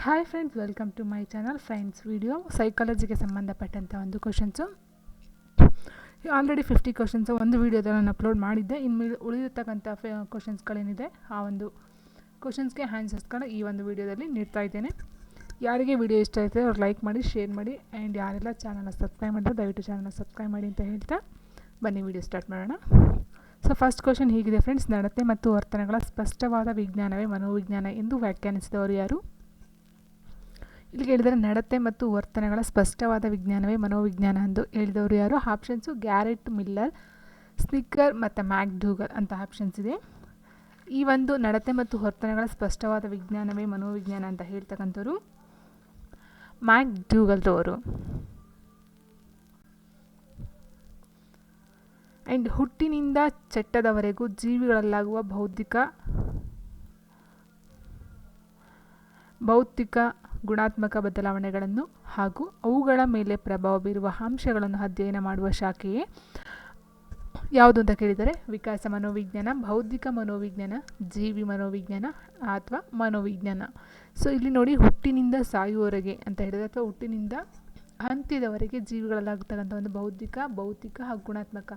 Hi friends, welcome to my channel. Friends, video ಸೈಕಾಲಜಿಗೆ ಸಂಬಂಧಪಟ್ಟಂಥ ಒಂದು ಕ್ವಶನ್ಸು. ಆಲ್ರೆಡಿ 50 ಕ್ವಶನ್ಸು ಒಂದು ವೀಡಿಯೋದಲ್ಲಿ ನಾನು ಅಪ್ಲೋಡ್ ಮಾಡಿದ್ದೆ. ಇನ್ನು ಉಳಿದಿರ್ತಕ್ಕಂಥ ಕ್ವಶನ್ಸ್ಗಳೇನಿದೆ ಆ ಒಂದು ಕ್ವಶನ್ಸ್ಗೆ ಆನ್ಸರ್ಸ್ಗಳನ್ನ ಈ ಒಂದು ವೀಡಿಯೋದಲ್ಲಿ ನೀಡ್ತಾ ಇದ್ದೇನೆ. ಯಾರಿಗೆ ವಿಡಿಯೋ ಇಷ್ಟ ಆಯಿತು ಅವ್ರು ಲೈಕ್ ಮಾಡಿ, ಶೇರ್ ಮಾಡಿ, ಆ್ಯಂಡ್ ಯಾರೆಲ್ಲ ಚಾನಲ್ನ ಸಬ್ಸ್ಕ್ರೈಬ್ ಮಾಡಿದ್ರೆ ದಯವಿಟ್ಟು ಚಾನಲ್ನ ಸಬ್ಸ್ಕ್ರೈಬ್ ಮಾಡಿ ಅಂತ ಹೇಳ್ತಾ ಬನ್ನಿ ವಿಡಿಯೋ ಸ್ಟಾರ್ಟ್ ಮಾಡೋಣ. ಸೊ ಫಸ್ಟ್ ಕ್ವಶನ್ ಹೀಗಿದೆ ಫ್ರೆಂಡ್ಸ್: ನಡತೆ ಮತ್ತು ವರ್ತನೆಗಳ ಸ್ಪಷ್ಟವಾದ ವಿಜ್ಞಾನವೇ ಮನೋವಿಜ್ಞಾನ ಎಂದು ವ್ಯಾಖ್ಯಾನಿಸಿದವರು ಯಾರು? ಇಲ್ಲಿ ಹೇಳಿದರೆ ನಡತೆ ಮತ್ತು ವರ್ತನೆಗಳ ಸ್ಪಷ್ಟವಾದ ವಿಜ್ಞಾನವೇ ಮನೋವಿಜ್ಞಾನ ಎಂದು ಹೇಳಿದವರು ಯಾರು? ಆಪ್ಷನ್ಸು ಗ್ಯಾರೆಟ್ ಮಿಲ್ಲರ್, ಸ್ನಿಕ್ಕರ್ ಮತ್ತು ಮ್ಯಾಕ್ಡೂಗಲ್ ಅಂತ ಆಪ್ಷನ್ಸ್ ಇದೆ. ಈ ಒಂದು ನಡತೆ ಮತ್ತು ವರ್ತನೆಗಳ ಸ್ಪಷ್ಟವಾದ ವಿಜ್ಞಾನವೇ ಮನೋವಿಜ್ಞಾನ ಅಂತ ಹೇಳ್ತಕ್ಕಂಥವ್ರು ಮ್ಯಾಕ್ಡೂಗಲ್ರವರು. ಆ್ಯಂಡ್ ಹುಟ್ಟಿನಿಂದ ಚಟ್ಟದವರೆಗೂ ಜೀವಿಗಳಲ್ಲಾಗುವ ಭೌತಿಕ ಗುಣಾತ್ಮಕ ಬದಲಾವಣೆಗಳನ್ನು ಹಾಗೂ ಅವುಗಳ ಮೇಲೆ ಪ್ರಭಾವ ಬೀರುವ ಅಂಶಗಳನ್ನು ಅಧ್ಯಯನ ಮಾಡುವ ಶಾಖೆಯೇ ಯಾವುದು ಅಂತ ಕೇಳಿದರೆ ವಿಕಾಸ ಮನೋವಿಜ್ಞಾನ, ಬೌದ್ಧಿಕ ಮನೋವಿಜ್ಞಾನ, ಜೀವಿ ಮನೋವಿಜ್ಞಾನ ಅಥವಾ ಮನೋವಿಜ್ಞಾನ. ಸೊ ಇಲ್ಲಿ ನೋಡಿ, ಹುಟ್ಟಿನಿಂದ ಸಾಯುವವರೆಗೆ ಅಂತ ಹೇಳಿದರೆ ಅಥವಾ ಹುಟ್ಟಿನಿಂದ ಅಂತ್ಯದವರೆಗೆ ಜೀವಿಗಳಲ್ಲಾಗ್ತಕ್ಕಂಥ ಒಂದು ಭೌತಿಕ ಹಾಗೂ ಗುಣಾತ್ಮಕ.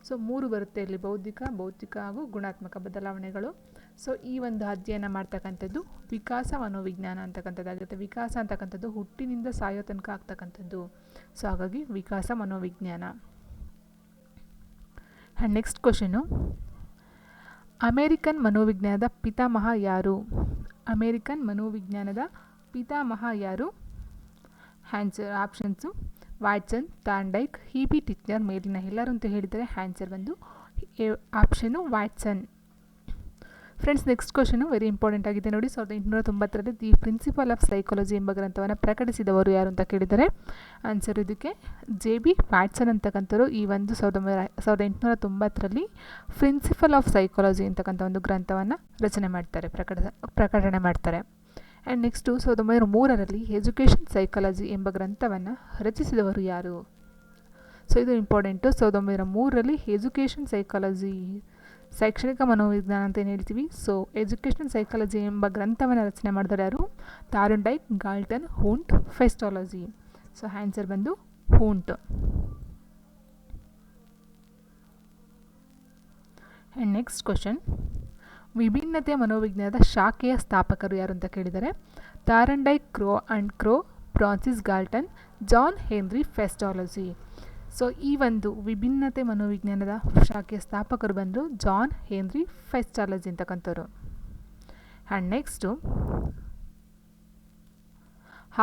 ಸೊ 3 ಬರುತ್ತೆ ಇಲ್ಲಿ: ಭೌತಿಕ ಹಾಗೂ ಗುಣಾತ್ಮಕ ಬದಲಾವಣೆಗಳು. ಸೊ ಈ ಒಂದು ಅಧ್ಯಯನ ಮಾಡ್ತಕ್ಕಂಥದ್ದು ವಿಕಾಸ ಮನೋವಿಜ್ಞಾನ ಅಂತಕ್ಕಂಥದ್ದಾಗಿರುತ್ತೆ. ವಿಕಾಸ ಅಂತಕ್ಕಂಥದ್ದು ಹುಟ್ಟಿನಿಂದ ಸಾಯೋ ತನಕ ಆಗ್ತಕ್ಕಂಥದ್ದು. ಸೊ ಹಾಗಾಗಿ ವಿಕಾಸ ಮನೋವಿಜ್ಞಾನ. ಆ್ಯಂಡ್ ನೆಕ್ಸ್ಟ್ ಕ್ವಶನು: ಅಮೇರಿಕನ್ ಮನೋವಿಜ್ಞಾನದ ಪಿತಾಮಹ ಯಾರು? ಅಮೇರಿಕನ್ ಮನೋವಿಜ್ಞಾನದ ಪಿತಾಮಹ ಯಾರು? Answer options Watson, Thorndike, E B. Titchener, ಮೇಲಿನ ಎಲ್ಲರೂ ಅಂತ ಹೇಳಿದರೆ ಆನ್ಸರ್ ಬಂದು option Watson. Friends, next question very important ಆಗಿದೆ ನೋಡಿ. 1890ರಲ್ಲಿ ದಿ ಪ್ರಿನ್ಸಿಪಲ್ ಆಫ್ ಸೈಕಾಲಜಿ ಎಂಬ ಗ್ರಂಥವನ್ನು ಪ್ರಕಟಿಸಿದವರು ಯಾರು ಅಂತ ಕೇಳಿದರೆ ಆನ್ಸರ್ ಇದಕ್ಕೆ ಜೆ.ಬಿ. ವಾಟ್ಸನ್ ಅಂತಕ್ಕಂಥವ್ರು ಈ ಒಂದು 1890ರಲ್ಲಿ ಪ್ರಿನ್ಸಿಪಲ್ ಆಫ್ ಸೈಕಾಲಜಿ ಅಂತಕ್ಕಂಥ ಒಂದು ಗ್ರಂಥವನ್ನು ಪ್ರಕಟಣೆ ಮಾಡ್ತಾರೆ. ಆ್ಯಂಡ್ ನೆಕ್ಸ್ಟು 1903ರಲ್ಲಿ ಎಜುಕೇಷನ್ ಸೈಕಾಲಜಿ ಎಂಬ ಗ್ರಂಥವನ್ನು ರಚಿಸಿದವರು ಯಾರು? ಸೊ ಇದು ಇಂಪಾರ್ಟೆಂಟು. 1903ರಲ್ಲಿ ಎಜುಕೇಷನ್ ಸೈಕಾಲಜಿ, ಶೈಕ್ಷಣಿಕ ಮನೋವಿಜ್ಞಾನ ಅಂತ ಏನು ಹೇಳ್ತೀವಿ. ಸೊ ಎಜುಕೇಷನ್ ಸೈಕಾಲಜಿ ಎಂಬ ಗ್ರಂಥವನ್ನು ರಚನೆ ಮಾಡಿದವರು ಯಾರು? Thorndike, Galton, Wundt, Pestalozzi. So answer ಬಂದು ಹೂಂಟ್. ಆ್ಯಂಡ್ ನೆಕ್ಸ್ಟ್ ಕ್ವಶನ್: ವಿಭಿನ್ನತೆ ಮನೋವಿಜ್ಞಾನದ ಶಾಖೆಯ ಸ್ಥಾಪಕರು ಯಾರು ಅಂತ ಕೇಳಿದರೆ Thorndike, Crow, Francis Galton, John Henry Pestalozzi. So ಈ ಒಂದು ವಿಭಿನ್ನತೆ ಮನೋವಿಜ್ಞಾನದ ಶಾಖೆಯ ಸ್ಥಾಪಕರು ಬಂದರು ಜಾನ್ ಹೆನ್ರಿ ಫೆಸ್ಟಾಲಜಿ ಅಂತಕ್ಕಂಥವ್ರು. ಆ್ಯಂಡ್ ನೆಕ್ಸ್ಟು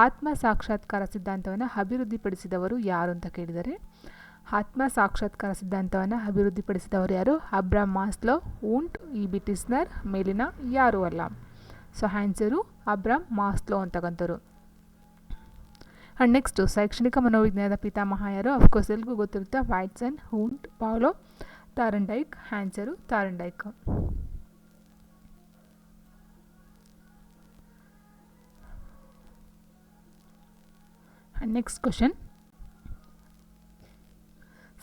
ಆತ್ಮ ಸಾಕ್ಷಾತ್ಕಾರ ಸಿದ್ಧಾಂತವನ್ನು ಅಭಿವೃದ್ಧಿಪಡಿಸಿದವರು ಯಾರು ಅಂತ ಕೇಳಿದರೆ ಆತ್ಮ ಸಾಕ್ಷಾತ್ಕಾರ ಸಿದ್ಧಾಂತವನ್ನು ಅಭಿವೃದ್ಧಿಪಡಿಸಿದವರು ಯಾರು? Abraham Maslow, Wundt, E B. Titchener, ಮೇಲಿನ ಯಾರೂ ಅಲ್ಲ. ಸೊ ಆನ್ಸರು ಅಬ್ರಹಾಂ ಮಾಸ್ಲೋ ಅಂತಕ್ಕಂಥವ್ರು. ಆ್ಯಂಡ್ ನೆಕ್ಸ್ಟು ಶೈಕ್ಷಣಿಕ ಮನೋವಿಜ್ಞಾನದ ಪಿತಾಮಹ ಯಾರು? ಅಫ್ಕೋರ್ಸ್ ಎಲ್ರಿಗೂ ಗೊತ್ತಿರುತ್ತೆ, Watson, Wundt, Pavlov, Thorndike. Answer Thorndike. And next question: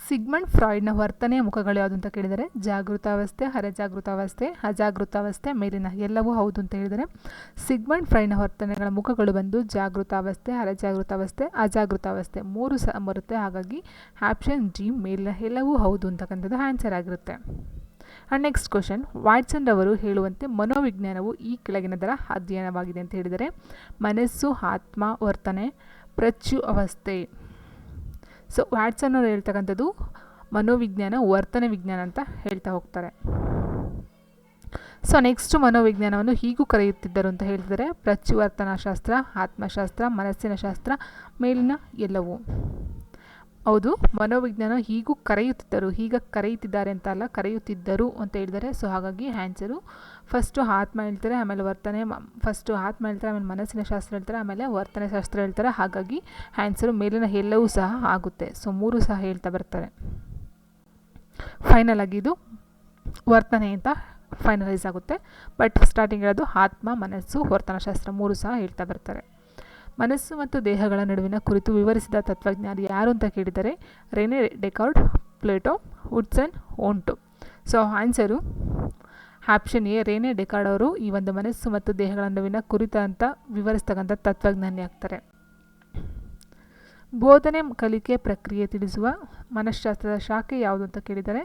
Sigmund ಫ್ರಾಯ್ಡ್ನ ವರ್ತನೆಯ ಮುಖಗಳು ಯಾವುದು ಅಂತ ಕೇಳಿದರೆ ಜಾಗೃತಾವಸ್ಥೆ, ಅರೆಜಾಗೃತಾವಸ್ಥೆ, ಅಜಾಗೃತಾವಸ್ಥೆ, ಮೇಲಿನ ಎಲ್ಲವೂ ಹೌದು ಅಂತ ಹೇಳಿದರೆ ಸಿಗ್ಮಂಡ್ ಫ್ರಾಯ್ಡ್ನ ವರ್ತನೆಗಳ ಮುಖಗಳು ಬಂದು ಜಾಗೃತಾವಸ್ಥೆ, ಅರೆಜಾಗೃತಾವಸ್ಥೆ, ಅಜಾಗೃತಾವಸ್ಥೆ 3 ಬರುತ್ತೆ. ಹಾಗಾಗಿ ಆಪ್ಷನ್ ಡಿ ಮೇಲಿನ ಎಲ್ಲವೂ ಹೌದು ಅಂತಕ್ಕಂಥದ್ದು ಆನ್ಸರ್ ಆಗಿರುತ್ತೆ. ಆ್ಯಂಡ್ ನೆಕ್ಸ್ಟ್ ಕ್ವಶನ್: ವಾಟ್ಸನ್ ರವರು ಹೇಳುವಂತೆ ಮನೋವಿಜ್ಞಾನವು ಈ ಕೆಳಗಿನದರ ಅಧ್ಯಯನವಾಗಿದೆ ಅಂತ ಹೇಳಿದರೆ ಮನಸ್ಸು, ಆತ್ಮ, ವರ್ತನೆ, ಪ್ರಜ್ಞು ಅವಸ್ಥೆ. ಸೊ ವಾಟ್ಸನ್ ಅವರು ಹೇಳ್ತಕ್ಕಂಥದ್ದು ಮನೋವಿಜ್ಞಾನ ವರ್ತನೆ ವಿಜ್ಞಾನ ಅಂತ ಹೇಳ್ತಾ ಹೋಗ್ತಾರೆ. ಸೊ ನೆಕ್ಸ್ಟ್ ಮನೋವಿಜ್ಞಾನವನ್ನು ಹೀಗೂ ಕರೆಯುತ್ತಿದ್ದರು ಅಂತ ಹೇಳ್ತಿದ್ದಾರೆ ಪ್ರಜ್ಞುವರ್ತನಾಶಾಸ್ತ್ರ, ಆತ್ಮಶಾಸ್ತ್ರ, ಮನಸ್ಸಿನ ಶಾಸ್ತ್ರ, ಮೇಲಿನ ಎಲ್ಲವೂ. ಹೌದು, ಮನೋವಿಜ್ಞಾನ ಹೀಗೂ ಕರೆಯುತ್ತಿದ್ದರು, ಈಗ ಕರೆಯುತ್ತಿದ್ದಾರೆ ಅಂತ ಅಲ್ಲ, ಕರೆಯುತ್ತಿದ್ದರು ಅಂತ ಹೇಳಿದ್ದಾರೆ. ಸೊ ಹಾಗಾಗಿ ಆನ್ಸರು ಫಸ್ಟು ಆತ್ಮ ಹೇಳ್ತಾರೆ, ಆಮೇಲೆ ವರ್ತನೆ, ಫಸ್ಟು ಆತ್ಮ ಹೇಳ್ತಾರೆ, ಆಮೇಲೆ ಮನಸ್ಸಿನ ಶಾಸ್ತ್ರ ಹೇಳ್ತಾರೆ, ಆಮೇಲೆ ವರ್ತನೆ ಶಾಸ್ತ್ರ ಹೇಳ್ತಾರೆ. ಹಾಗಾಗಿ ಆನ್ಸರು ಮೇಲಿನ ಎಲ್ಲವೂ ಸಹ ಆಗುತ್ತೆ. ಸೊ 3 ಸಹ ಹೇಳ್ತಾ ಬರ್ತಾರೆ. ಫೈನಲ್ ಆಗಿ ಇದು ವರ್ತನೆ ಅಂತ ಫೈನಲೈಸ್ ಆಗುತ್ತೆ. ಬಟ್ ಸ್ಟಾರ್ಟಿಂಗ್ ಹೇಳೋದು ಆತ್ಮ, ಮನಸ್ಸು, ವರ್ತನಶಾಸ್ತ್ರ 3 ಸಹ ಹೇಳ್ತಾ ಬರ್ತಾರೆ. ಮನಸ್ಸು ಮತ್ತು ದೇಹಗಳ ನಡುವಿನ ಕುರಿತು ವಿವರಿಸಿದ ತತ್ವಜ್ಞಾನಿ ಯಾರು ಅಂತ ಕೇಳಿದರೆ Rene Descartes, Plato, Woodson, Wundt. So answer option A, Rene Descartes ಅವರು ಈ ಒಂದು ಮನಸ್ಸು ಮತ್ತು ದೇಹಗಳ ನಡುವಿನ ಕುರಿತಂತ ವಿವರಿಸ್ತಕ್ಕಂಥ ತತ್ವಜ್ಞಾನಿ ಆಗ್ತಾರೆ. ಬೋಧನೆ ಕಲಿಕೆ ಪ್ರಕ್ರಿಯೆ ತಿಳಿಸುವ ಮನಃಶಾಸ್ತ್ರದ ಶಾಖೆ ಯಾವುದು ಅಂತ ಕೇಳಿದರೆ,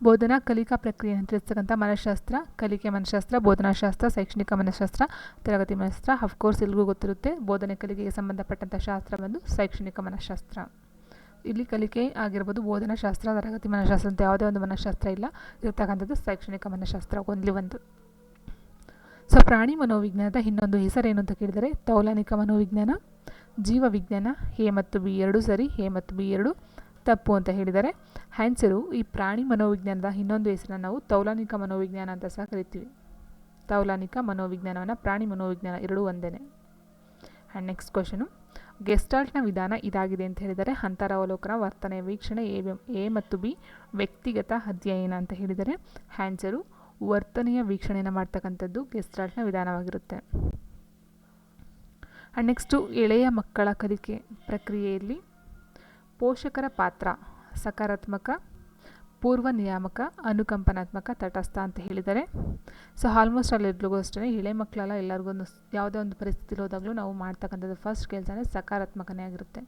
ಬೋಧನಾ ಕಲಿಕಾ ಪ್ರಕ್ರಿಯೆಯನ್ನು ತಿಳಿಸ್ತಕ್ಕಂಥ ಮನಃಶಾಸ್ತ್ರ, ಕಲಿಕೆ ಮನಃಶಾಸ್ತ್ರ, ಬೋಧನಾಶಾಸ್ತ್ರ, ಶೈಕ್ಷಣಿಕ ಮನಃಶಾಸ್ತ್ರ, ತರಗತಿ ಮನಃಶಾಸ್ತ್ರ. ಅಫ್ಕೋರ್ಸ್ ಎಲ್ರಿಗೂ ಗೊತ್ತಿರುತ್ತೆ, ಬೋಧನೆ ಕಲಿಕೆಗೆ ಸಂಬಂಧಪಟ್ಟಂಥ ಶಾಸ್ತ್ರ ಬಂದು ಶೈಕ್ಷಣಿಕ ಮನಃಶಾಸ್ತ್ರ. ಇಲ್ಲಿ ಕಲಿಕೆ ಆಗಿರ್ಬೋದು, ಬೋಧನಾಶಾಸ್ತ್ರ, ತರಗತಿ ಮನಃಶಾಸ್ತ್ರ ಅಂತ ಯಾವುದೇ ಒಂದು ಮನಃಶಾಸ್ತ್ರ ಇಲ್ಲ, ಇರ್ತಕ್ಕಂಥದ್ದು ಶೈಕ್ಷಣಿಕ ಮನಃಶಾಸ್ತ್ರ ಓನ್ಲಿ ಒಂದು. ಸೊ ಪ್ರಾಣಿ ಮನೋವಿಜ್ಞಾನದ ಇನ್ನೊಂದು ಹೆಸರೇನು ಅಂತ ಕೇಳಿದರೆ ತೌಲನಿಕ ಮನೋವಿಜ್ಞಾನ. ಜೀವ ವಿಜ್ಞಾನ ಎ ಮತ್ತು ಬಿ ಎರಡು ಸರಿ, ಎ ಮತ್ತು ಬಿ ಎರಡು ತಪ್ಪು ಅಂತ ಹೇಳಿದರೆ ಆನ್ಸರು ಈ ಪ್ರಾಣಿ ಮನೋವಿಜ್ಞಾನದ ಇನ್ನೊಂದು ಹೆಸರನ್ನು ನಾವು ತೌಲನಿಕ ಮನೋವಿಜ್ಞಾನ ಅಂತ ಸಹ ಕರಿತೀವಿ. ತೌಲನಿಕ ಮನೋವಿಜ್ಞಾನವನ್ನು ಪ್ರಾಣಿ ಮನೋವಿಜ್ಞಾನ ಎರಡೂ ಒಂದೇನೆ. ಆ್ಯಂಡ್ ನೆಕ್ಸ್ಟ್ ಕ್ವಶನು, ಗೆಸ್ಟಾಲ್ಟ್ನ ವಿಧಾನ ಇದಾಗಿದೆ ಅಂತ ಹೇಳಿದರೆ ಅಂತರಾವಲೋಕನ, ವರ್ತನೆ, ವೀಕ್ಷಣೆ, ಎ ಮತ್ತು ಬಿ ವ್ಯಕ್ತಿಗತ ಅಧ್ಯಯನ ಅಂತ ಹೇಳಿದರೆ ಆನ್ಸರು ವರ್ತನೆಯ ವೀಕ್ಷಣೆಯನ್ನು ಮಾಡ್ತಕ್ಕಂಥದ್ದು ಗೆಸ್ಟಾಲ್ಟ್ನ ವಿಧಾನವಾಗಿರುತ್ತೆ. ಆ್ಯಂಡ್ ನೆಕ್ಸ್ಟು ಎಳೆಯ ಮಕ್ಕಳ ಕಲಿಕೆ ಪ್ರಕ್ರಿಯೆಯಲ್ಲಿ ಪೋಷಕರ ಪಾತ್ರ ಸಕಾರಾತ್ಮಕ, ಪೂರ್ವ ನಿಯಾಮಕ, ಅನುಕಂಪನಾತ್ಮಕ, ತಟಸ್ಥ ಅಂತ ಹೇಳಿದ್ದಾರೆ. ಸೊ ಆಲ್ಮೋಸ್ಟ್ ಅಲ್ಲಿ ಎಲ್ರಿಗೂ ಅಷ್ಟೇ, ಎಳೆ ಮಕ್ಕಳೆಲ್ಲ ಎಲ್ಲರಿಗೂ ಯಾವುದೇ ಒಂದು ಪರಿಸ್ಥಿತಿಲಿ ಹೋದಾಗಲೂ ನಾವು ಮಾಡ್ತಕ್ಕಂಥದ್ದು ಫಸ್ಟ್ ಕೆಲಸನೇ ಸಕಾರಾತ್ಮಕನೇ ಆಗಿರುತ್ತೆ.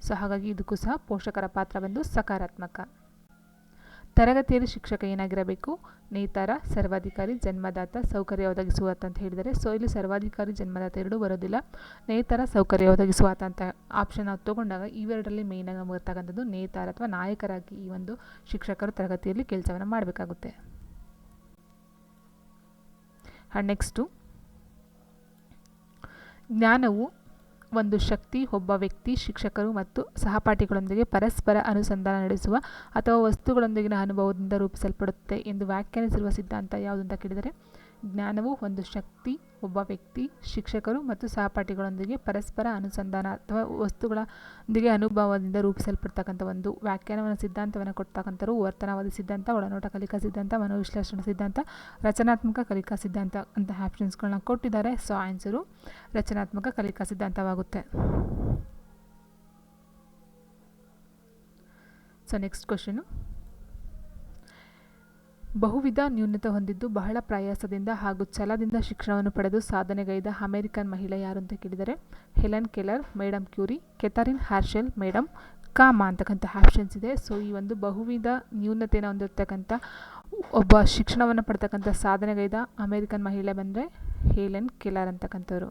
ಸೊ ಹಾಗಾಗಿ ಇದಕ್ಕೂ ಸಹ ಪೋಷಕರ ಪಾತ್ರ ಬಂದು ಸಕಾರಾತ್ಮಕ. ತರಗತಿಯಲ್ಲಿ ಶಿಕ್ಷಕ ಏನಾಗಿರಬೇಕು? ನೇತಾರ, ಸರ್ವಾಧಿಕಾರಿ, ಜನ್ಮದಾತ, ಸೌಕರ್ಯ ಒದಗಿಸುವಾತ ಅಂತ ಹೇಳಿದರೆ ಸೊ ಇಲ್ಲಿ ಸರ್ವಾಧಿಕಾರಿ, ಜನ್ಮದಾತ ಎರಡೂ ಬರೋದಿಲ್ಲ, ನೇತಾರ, ಸೌಕರ್ಯ ಒದಗಿಸುವಾತ ಅಂತ ಆಪ್ಷನ್ ನಾವು ತೊಗೊಂಡಾಗ ಇವೆರಡರಲ್ಲಿ ಮೇಯ್ನಾಗಿ ನಮಗೆ ಗೊತ್ತಾಗಂಥದ್ದು ನೇತಾರ ಅಥವಾ ನಾಯಕರಾಗಿ ಈ ಒಂದು ಶಿಕ್ಷಕರು ತರಗತಿಯಲ್ಲಿ ಕೆಲಸವನ್ನು ಮಾಡಬೇಕಾಗುತ್ತೆ. ಆ್ಯಂಡ್ ನೆಕ್ಸ್ಟು, ಜ್ಞಾನವು ಒಂದು ಶಕ್ತಿ, ಒಬ್ಬ ವ್ಯಕ್ತಿ, ಶಿಕ್ಷಕರು ಮತ್ತು ಸಹಪಾಠಿಗಳೊಂದಿಗೆ ಪರಸ್ಪರ ಅನುಸಂಧಾನ ನಡೆಸುವ ಅಥವಾ ವಸ್ತುಗಳೊಂದಿಗಿನ ಅನುಭವದಿಂದ ರೂಪಿಸಲ್ಪಡುತ್ತೆ ಎಂದು ವ್ಯಾಖ್ಯಾನಿಸಿರುವ ಸಿದ್ಧಾಂತ ಯಾವುದು ಅಂತ ಕೇಳಿದರೆ ಜ್ಞಾನವು ಒಂದು ಶಕ್ತಿ, ಒಬ್ಬ ವ್ಯಕ್ತಿ, ಶಿಕ್ಷಕರು ಮತ್ತು ಸಹಪಾಠಿಗಳೊಂದಿಗೆ ಪರಸ್ಪರ ಅನುಸಂಧಾನ ಅಥವಾ ವಸ್ತುಗಳೊಂದಿಗೆ ಅನುಭವದಿಂದ ರೂಪಿಸಲ್ಪಡ್ತಕ್ಕಂಥ ಒಂದು ವ್ಯಾಖ್ಯಾನವನ್ನು ಸಿದ್ಧಾಂತವನ್ನು ಕೊಡ್ತಕ್ಕಂಥರು ವರ್ತನವಾದಿ ಸಿದ್ಧಾಂತ, ಒಳನೋಟ ಕಲಿಕಾ ಸಿದ್ಧಾಂತ, ಮನೋವಿಶ್ಲೇಷಣಾ ಸಿದ್ಧಾಂತ, ರಚನಾತ್ಮಕ ಕಲಿಕಾ ಸಿದ್ಧಾಂತ ಅಂತ ಆಪ್ಷನ್ಸ್ಗಳನ್ನ ಕೊಟ್ಟಿದ್ದಾರೆ. ಸೊ ಆನ್ಸರು ರಚನಾತ್ಮಕ ಕಲಿಕಾ ಸಿದ್ಧಾಂತವಾಗುತ್ತೆ. ಸೊ ನೆಕ್ಸ್ಟ್ ಕ್ವಶನು, ಬಹುವಿಧ ನ್ಯೂನತೆ ಹೊಂದಿದ್ದು ಬಹಳ ಪ್ರಯಾಸದಿಂದ ಹಾಗೂ ಛಲದಿಂದ ಶಿಕ್ಷಣವನ್ನು ಪಡೆದು ಸಾಧನೆಗೈದ ಅಮೆರಿಕನ್ ಮಹಿಳೆ ಯಾರು ಅಂತ ಕೇಳಿದರೆ Helen Keller, madam Curie, Catherine Herschel, madam Cama ಅಂತಕ್ಕಂಥ ಆಪ್ಷನ್ಸ್ ಇದೆ. ಸೊ ಈ ಒಂದು ಬಹುವಿಧ ನ್ಯೂನತೆಯನ್ನು ಹೊಂದಿರತಕ್ಕಂಥ ಒಬ್ಬ ಶಿಕ್ಷಣವನ್ನು ಪಡ್ತಕ್ಕಂಥ ಸಾಧನೆಗೈದ ಅಮೆರಿಕನ್ ಮಹಿಳೆ ಬಂದರೆ ಹೆಲೆನ್ ಕೆಲ್ಲರ್ ಅಂತಕ್ಕಂಥವ್ರು.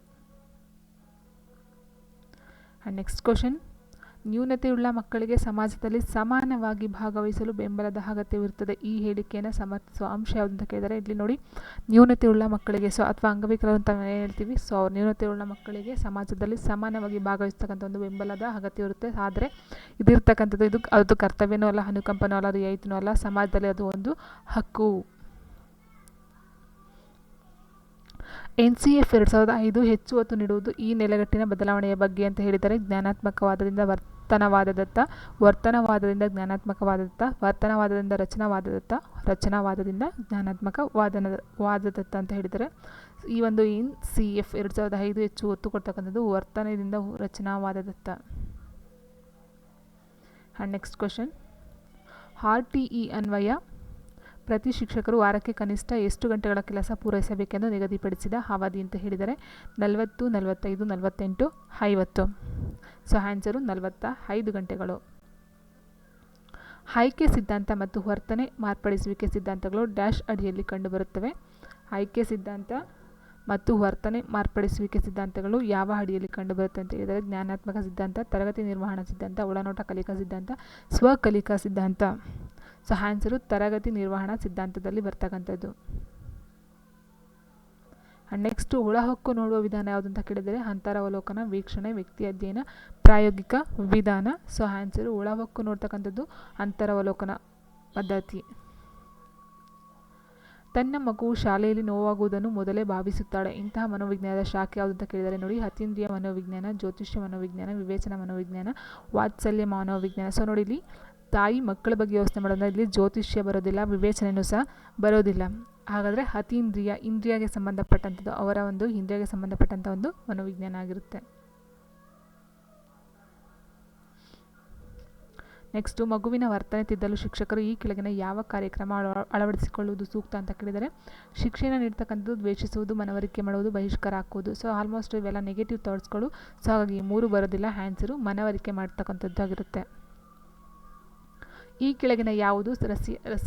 ಆ್ಯಂಡ್ ನೆಕ್ಸ್ಟ್ ಕ್ವಶನ್, ನ್ಯೂನತೆಯುಳ್ಳ ಮಕ್ಕಳಿಗೆ ಸಮಾಜದಲ್ಲಿ ಸಮಾನವಾಗಿ ಭಾಗವಹಿಸಲು ಬೆಂಬಲದ ಅಗತ್ಯವಿರುತ್ತದೆ. ಈ ಹೇಳಿಕೆಯನ್ನು ಸಮರ್ಥಿಸುವ ಅಂಶ ಯಾವುದು ಅಂತ ಕೇಳಿದರೆ ಇಲ್ಲಿ ನೋಡಿ, ನ್ಯೂನತೆಯುಳ್ಳ ಮಕ್ಕಳಿಗೆ ಸೊ ಅಥವಾ ಅಂಗವಿಕಲರು ಅಂತ ಏನು ಹೇಳ್ತೀವಿ, ಸೊ ನ್ಯೂನತೆಯುಳ್ಳ ಮಕ್ಕಳಿಗೆ ಸಮಾಜದಲ್ಲಿ ಸಮಾನವಾಗಿ ಭಾಗವಹಿಸ್ತಕ್ಕಂಥ ಒಂದು ಬೆಂಬಲದ ಅಗತ್ಯವಿರುತ್ತೆ. ಆದರೆ ಇದಿರ್ತಕ್ಕಂಥದ್ದು ಅದು ಕರ್ತವ್ಯನೂ ಅಲ್ಲ, ಅನುಕಂಪನೂ ಅಲ್ಲ, ರಿಯಾಯಿತಿನೂ ಅಲ್ಲ, ಸಮಾಜದಲ್ಲಿ ಅದು ಒಂದು ಹಕ್ಕು. NCF 2005 ಹೆಚ್ಚು ಒತ್ತು ನೀಡುವುದು ಈ ನೆಲೆಗಟ್ಟಿನ ಬದಲಾವಣೆಯ ಬಗ್ಗೆ ಅಂತ ಹೇಳಿದರೆ ಜ್ಞಾನಾತ್ಮಕವಾದದಿಂದ ವರ್ತನವಾದದತ್ತ, ವರ್ತನವಾದದಿಂದ ಜ್ಞಾನಾತ್ಮಕವಾದದತ್ತ, ವರ್ತನವಾದದಿಂದ ರಚನಾವಾದದತ್ತ, ರಚನಾವಾದದಿಂದ ಜ್ಞಾನಾತ್ಮಕ ವಾದದತ್ತ ಅಂತ ಹೇಳಿದರೆ ಈ ಒಂದು NCF 2005 ಹೆಚ್ಚು ಒತ್ತು ಕೊಡ್ತಕ್ಕಂಥದ್ದು ವರ್ತನೆಯಿಂದ ರಚನಾವಾದದತ್ತ. ಆ್ಯಂಡ್ ನೆಕ್ಸ್ಟ್ ಕ್ವಶನ್, RTE ಅನ್ವಯ ಪ್ರತಿ ಶಿಕ್ಷಕರು ವಾರಕ್ಕೆ ಕನಿಷ್ಠ ಎಷ್ಟು ಗಂಟೆಗಳ ಕೆಲಸ ಪೂರೈಸಬೇಕೆಂದು ನಿಗದಿಪಡಿಸಿದ ಅವಧಿ ಅಂತ ಹೇಳಿದರೆ 40, 45, 48, 50. ಸೊ ಆನ್ಸರು 45 ಗಂಟೆಗಳು. ಆಯ್ಕೆ ಸಿದ್ಧಾಂತ ಮತ್ತು ವರ್ತನೆ ಮಾರ್ಪಡಿಸುವಿಕೆ ಸಿದ್ಧಾಂತಗಳು ಡ್ಯಾಶ್ ಅಡಿಯಲ್ಲಿ ಕಂಡುಬರುತ್ತವೆ. ಆಯ್ಕೆ ಸಿದ್ಧಾಂತ ಮತ್ತು ವರ್ತನೆ ಮಾರ್ಪಡಿಸುವಿಕೆ ಸಿದ್ಧಾಂತಗಳು ಯಾವ ಅಡಿಯಲ್ಲಿ ಕಂಡುಬರುತ್ತೆ ಅಂತ ಹೇಳಿದರೆ ಜ್ಞಾನಾತ್ಮಕ ಸಿದ್ಧಾಂತ, ತರಗತಿ ನಿರ್ವಹಣಾ ಸಿದ್ಧಾಂತ, ಒಳನೋಟ ಕಲಿಕಾ ಸಿದ್ಧಾಂತ, ಸ್ವಕಲಿಕಾ ಸಿದ್ಧಾಂತ. ಸೊ ಆನ್ಸರು ತರಗತಿ ನಿರ್ವಹಣಾ ಸಿದ್ಧಾಂತದಲ್ಲಿ ಬರ್ತಕ್ಕಂಥದ್ದು. ಆ್ಯಂಡ್ ನೆಕ್ಸ್ಟು ಒಳಹೊಕ್ಕು ನೋಡುವ ವಿಧಾನ ಯಾವುದು ಅಂತ ಕೇಳಿದರೆ ಅಂತರಾವಲೋಕನ, ವೀಕ್ಷಣೆ, ವ್ಯಕ್ತಿ ಅಧ್ಯಯನ, ಪ್ರಾಯೋಗಿಕ ವಿಧಾನ. ಸೊ ಆನ್ಸರು ಒಳಹೊಕ್ಕು ನೋಡ್ತಕ್ಕಂಥದ್ದು ಅಂತರಾವಲೋಕನ ಪದ್ಧತಿ. ತನ್ನ ಮಗುವು ಶಾಲೆಯಲ್ಲಿ ನೋವಾಗುವುದನ್ನು ಮೊದಲೇ ಭಾವಿಸುತ್ತಾಳೆ. ಇಂತಹ ಮನೋವಿಜ್ಞಾನದ ಶಾಖೆ ಯಾವುದು ಅಂತ ಕೇಳಿದರೆ ನೋಡಿ, ಅತೀಂದ್ರಿಯ ಮನೋವಿಜ್ಞಾನ, ಜ್ಯೋತಿಷ್ಯ ಮನೋವಿಜ್ಞಾನ, ವಿವೇಚನ ಮನೋವಿಜ್ಞಾನ, ವಾತ್ಸಲ್ಯ ಮನೋವಿಜ್ಞಾನ. ಸೊ ನೋಡಿ, ಇಲ್ಲಿ ತಾಯಿ ಮಕ್ಕಳ ಬಗ್ಗೆ ಯೋಚನೆ ಮಾಡೋದ್ರೆ ಇಲ್ಲಿ ಜ್ಯೋತಿಷ್ಯ ಬರೋದಿಲ್ಲ, ವಿವೇಚನೆಯೂ ಸಹ ಬರೋದಿಲ್ಲ. ಹಾಗಾದರೆ ಅತೀಂದ್ರಿಯ, ಇಂದ್ರಿಯಗೆ ಸಂಬಂಧಪಟ್ಟಂಥದ್ದು, ಅವರ ಒಂದು ಇಂದ್ರಿಯಗೆ ಸಂಬಂಧಪಟ್ಟಂಥ ಒಂದು ಮನೋವಿಜ್ಞಾನ ಆಗಿರುತ್ತೆ. ನೆಕ್ಸ್ಟು ಮಗುವಿನ ವರ್ತನೆ ತಿದ್ದಲು ಶಿಕ್ಷಕರು ಈ ಕೆಳಗಿನ ಯಾವ ಕಾರ್ಯಕ್ರಮ ಅಳವಡಿಸಿಕೊಳ್ಳುವುದು ಸೂಕ್ತ ಅಂತ ಕೇಳಿದರೆ, ಶಿಕ್ಷೆಯನ್ನು ನೀಡ್ತಕ್ಕಂಥದ್ದು ದ್ವೇಷಿಸುವುದು, ಮನವರಿಕೆ ಮಾಡುವುದು, ಬಹಿಷ್ಕಾರ ಹಾಕುವುದು. ಸೊ ಆಲ್ಮೋಸ್ಟ್ ಇವೆಲ್ಲ ನೆಗೆಟಿವ್ ಥಾಟ್ಸ್ಗಳು. ಸೊ ಹಾಗಾಗಿ 3 ಬರೋದಿಲ್ಲ. ಆನ್ಸರು ಮನವರಿಕೆ ಮಾಡ್ತಕ್ಕಂಥದ್ದು ಆಗಿರುತ್ತೆ. ಈ ಕೆಳಗಿನ ಯಾವುದು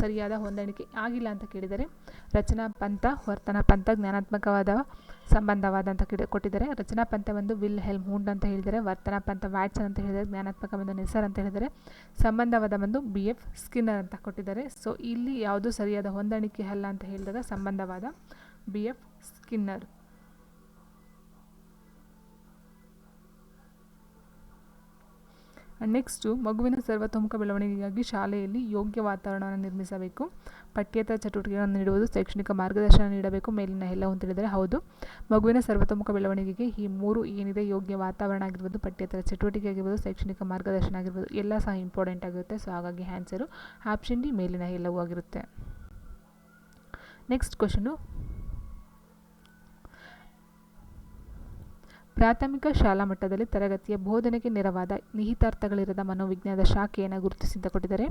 ಸರಿಯಾದ ಹೊಂದಾಣಿಕೆ ಆಗಿಲ್ಲ ಅಂತ ಕೇಳಿದರೆ, ರಚನಾ ಪಂಥ, ವರ್ತನಾ ಪಂಥ, ಜ್ಞಾನಾತ್ಮಕವಾದ ಸಂಬಂಧವಾದ ಅಂತ ಕೊಟ್ಟಿದ್ದಾರೆ. ರಚನಾ ಪಂಥ ಬಂದು ವಿಲ್ ಹೆಲ್ಮ್ ಹುಂಡ್ ಅಂತ ಹೇಳಿದರೆ, ವರ್ತನಾ ಪಂಥ ವ್ಯಾಟ್ಸನ್ ಅಂತ ಹೇಳಿದರೆ, ಜ್ಞಾನಾತ್ಮಕ ಬಂದು ನೆಸರ್ ಅಂತ ಹೇಳಿದರೆ, ಸಂಬಂಧವಾದ ಬಂದು BF ಸ್ಕಿನ್ನರ್ ಅಂತ ಕೊಟ್ಟಿದ್ದಾರೆ. ಸೊ ಇಲ್ಲಿ ಯಾವುದು ಸರಿಯಾದ ಹೊಂದಾಣಿಕೆ ಅಲ್ಲ ಅಂತ ಹೇಳಿದಾಗ ಸಂಬಂಧವಾದ BF ಸ್ಕಿನ್ನರ್. ನೆಕ್ಸ್ಟು ಮಗುವಿನ ಸರ್ವತೋಮುಖ ಬೆಳವಣಿಗೆಗಾಗಿ ಶಾಲೆಯಲ್ಲಿ ಯೋಗ್ಯ ವಾತಾವರಣವನ್ನು ನಿರ್ಮಿಸಬೇಕು, ಪಠ್ಯೇತರ ಚಟುವಟಿಕೆಗಳನ್ನು ನೀಡುವುದು, ಶೈಕ್ಷಣಿಕ ಮಾರ್ಗದರ್ಶನ ನೀಡಬೇಕು, ಮೇಲಿನ ಎಲ್ಲವೂ ಅಂತ ಹೇಳಿದರೆ ಹೌದು. ಮಗುವಿನ ಸರ್ವತೋಮುಖ ಬೆಳವಣಿಗೆಗೆ ಈ 3 ಏನಿದೆ, ಯೋಗ್ಯ ವಾತಾವರಣ ಆಗಿರ್ಬೋದು, ಪಠ್ಯೇತರ ಚಟುವಟಿಕೆ ಆಗಿರ್ಬೋದು, ಶೈಕ್ಷಣಿಕ ಮಾರ್ಗದರ್ಶನ ಆಗಿರ್ಬೋದು, ಎಲ್ಲ ಸಹ ಇಂಪಾರ್ಟೆಂಟ್ ಆಗಿರುತ್ತೆ. ಸೊ ಹಾಗಾಗಿ ಆನ್ಸರು ಆಪ್ಷನ್ ಡಿ ಮೇಲಿನ ಎಲ್ಲವೂ ಆಗಿರುತ್ತೆ. ನೆಕ್ಸ್ಟ್ ಕ್ವಶನು, ಪ್ರಾಥಮಿಕ ಶಾಲಾ ಮಟ್ಟದಲ್ಲಿ ತರಗತಿಯ ಬೋಧನೆಗೆ ನೆರವಾದ ನಿಹಿತಾರ್ಥಗಳಿರದ ಮನೋವಿಜ್ಞಾನದ ಶಾಖೆಯನ್ನು ಗುರುತಿಸಿದ್ದ ಕೊಟ್ಟಿದ್ದಾರೆ.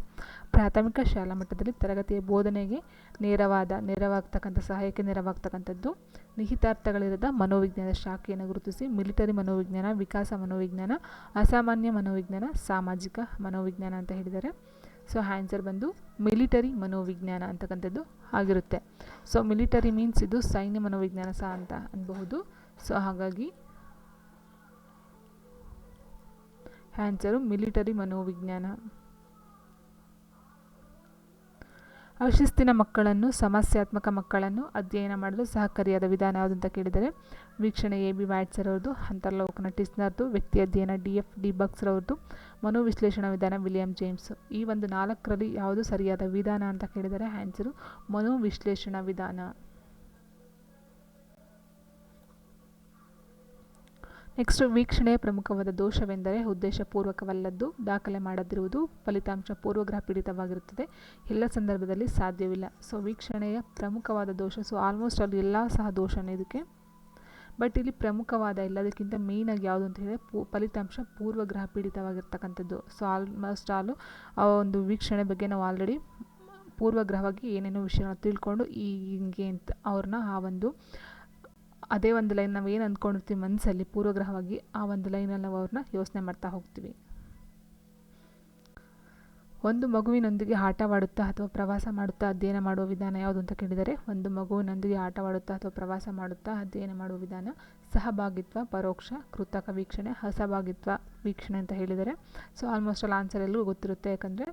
ಪ್ರಾಥಮಿಕ ಶಾಲಾ ಮಟ್ಟದಲ್ಲಿ ತರಗತಿಯ ಬೋಧನೆಗೆ ನೆರವಾಗ್ತಕ್ಕಂಥ ಸಹಾಯಕ್ಕೆ ನೆರವಾಗ್ತಕ್ಕಂಥದ್ದು ನಿಹಿತಾರ್ಥಗಳಿರದ ಮನೋವಿಜ್ಞಾನದ ಶಾಖೆಯನ್ನು ಗುರುತಿಸಿ ಮಿಲಿಟರಿ ಮನೋವಿಜ್ಞಾನ, ವಿಕಾಸ ಮನೋವಿಜ್ಞಾನ, ಅಸಾಮಾನ್ಯ ಮನೋವಿಜ್ಞಾನ, ಸಾಮಾಜಿಕ ಮನೋವಿಜ್ಞಾನ ಅಂತ ಹೇಳಿದ್ದಾರೆ. ಸೊ ಆನ್ಸರ್ ಬಂದು ಮಿಲಿಟರಿ ಮನೋವಿಜ್ಞಾನ ಅಂತಕ್ಕಂಥದ್ದು ಆಗಿರುತ್ತೆ. ಸೊ ಮಿಲಿಟರಿ ಮೀನ್ಸ್ ಇದು ಸೈನ್ಯ ಮನೋವಿಜ್ಞಾನ ಸಹ ಅಂತ ಅನ್ಬಹುದು. ಸೊ ಹಾಗಾಗಿ ಆನ್ಸರು ಮಿಲಿಟರಿ ಮನೋವಿಜ್ಞಾನ. ಅಶಿಸ್ತಿನ ಮಕ್ಕಳನ್ನು, ಸಮಸ್ಯಾತ್ಮಕ ಮಕ್ಕಳನ್ನು ಅಧ್ಯಯನ ಮಾಡಲು ಸಹಕಾರಿಯಾದ ವಿಧಾನ ಯಾವುದು ಅಂತ ಕೇಳಿದರೆ, ವೀಕ್ಷಣೆ AB ವ್ಯಾಟ್ಸರ್ ಅವ್ರದ್ದು, ಅಂತರ್ಲೋಕನ ಟಿಸ್ನರ್ದು, ವ್ಯಕ್ತಿ ಅಧ್ಯಯನ DF ಡಿ ಬಕ್ಸ್ರವ್ರದ್ದು, ಮನೋವಿಶ್ಲೇಷಣಾ ವಿಧಾನ ವಿಲಿಯಂ ಜೇಮ್ಸ್. ಈ ಒಂದು 4ರಲ್ಲಿ ಯಾವುದು ಸರಿಯಾದ ವಿಧಾನ ಅಂತ ಕೇಳಿದರೆ ಆನ್ಸರು ಮನೋವಿಶ್ಲೇಷಣಾ ವಿಧಾನ. ನೆಕ್ಸ್ಟ್, ವೀಕ್ಷಣೆಯ ಪ್ರಮುಖವಾದ ದೋಷವೆಂದರೆ ಉದ್ದೇಶಪೂರ್ವಕವಲ್ಲದ್ದು, ದಾಖಲೆ ಮಾಡದಿರುವುದು, ಫಲಿತಾಂಶ ಪೂರ್ವಗ್ರಹ ಪೀಡಿತವಾಗಿರುತ್ತದೆ, ಎಲ್ಲ ಸಂದರ್ಭದಲ್ಲಿ ಸಾಧ್ಯವಿಲ್ಲ. ಸೊ ವೀಕ್ಷಣೆಯ ಪ್ರಮುಖವಾದ ದೋಷ, ಸೊ ಆಲ್ಮೋಸ್ಟ್ ಅಲ್ಲಿ ಎಲ್ಲ ಸಹ ದೋಷನೇ ಇದಕ್ಕೆ. ಬಟ್ ಇಲ್ಲಿ ಪ್ರಮುಖವಾದ ಎಲ್ಲದಕ್ಕಿಂತ ಮೇಯ್ನಾಗಿ ಯಾವುದು ಅಂತ ಹೇಳಿದ್ರೆ ಫಲಿತಾಂಶ ಪೂರ್ವಗ್ರಹ ಪೀಡಿತವಾಗಿರ್ತಕ್ಕಂಥದ್ದು. ಸೊ ಆಲ್ಮೋಸ್ಟ್ ಆಲು ಆ ಒಂದು ವೀಕ್ಷಣೆ ಬಗ್ಗೆ ನಾವು ಆಲ್ರೆಡಿ ಪೂರ್ವಗ್ರಹವಾಗಿ ಏನೇನೋ ವಿಷಯಗಳನ್ನ ತಿಳ್ಕೊಂಡು ಹಿಂಗೆ ಅಂತ ಅವ್ರನ್ನ ಆ ಒಂದು ಅದೇ ಒಂದು ಲೈನ್ ನಾವು ಏನು ಅಂದ್ಕೊಂಡಿರ್ತೀವಿ ಮನಸ್ಸಲ್ಲಿ ಪೂರ್ವಗ್ರಹವಾಗಿ, ಆ ಒಂದು ಲೈನಲ್ಲಿ ನಾವು ಅವ್ರನ್ನ ಯೋಚನೆ ಮಾಡ್ತಾ ಹೋಗ್ತೀವಿ. ಒಂದು ಮಗುವಿನೊಂದಿಗೆ ಆಟವಾಡುತ್ತಾ ಅಥವಾ ಪ್ರವಾಸ ಮಾಡುತ್ತಾ ಅಧ್ಯಯನ ಮಾಡುವ ವಿಧಾನ ಯಾವುದು ಅಂತ ಕೇಳಿದರೆ, ಒಂದು ಮಗುವಿನೊಂದಿಗೆ ಆಟವಾಡುತ್ತಾ ಅಥವಾ ಪ್ರವಾಸ ಮಾಡುತ್ತಾ ಅಧ್ಯಯನ ಮಾಡುವ ವಿಧಾನ ಸಹಭಾಗಿತ್ವ, ಪರೋಕ್ಷ, ಕೃತಕ ವೀಕ್ಷಣೆ, ಅಸಹಭಾಗಿತ್ವ ವೀಕ್ಷಣೆ ಅಂತ ಹೇಳಿದರೆ. ಸೊ ಆಲ್ಮೋಸ್ಟ್ ಅಲ್ಲಿ ಆನ್ಸರ್ ಎಲ್ಲೂ ಗೊತ್ತಿರುತ್ತೆ, ಯಾಕಂದರೆ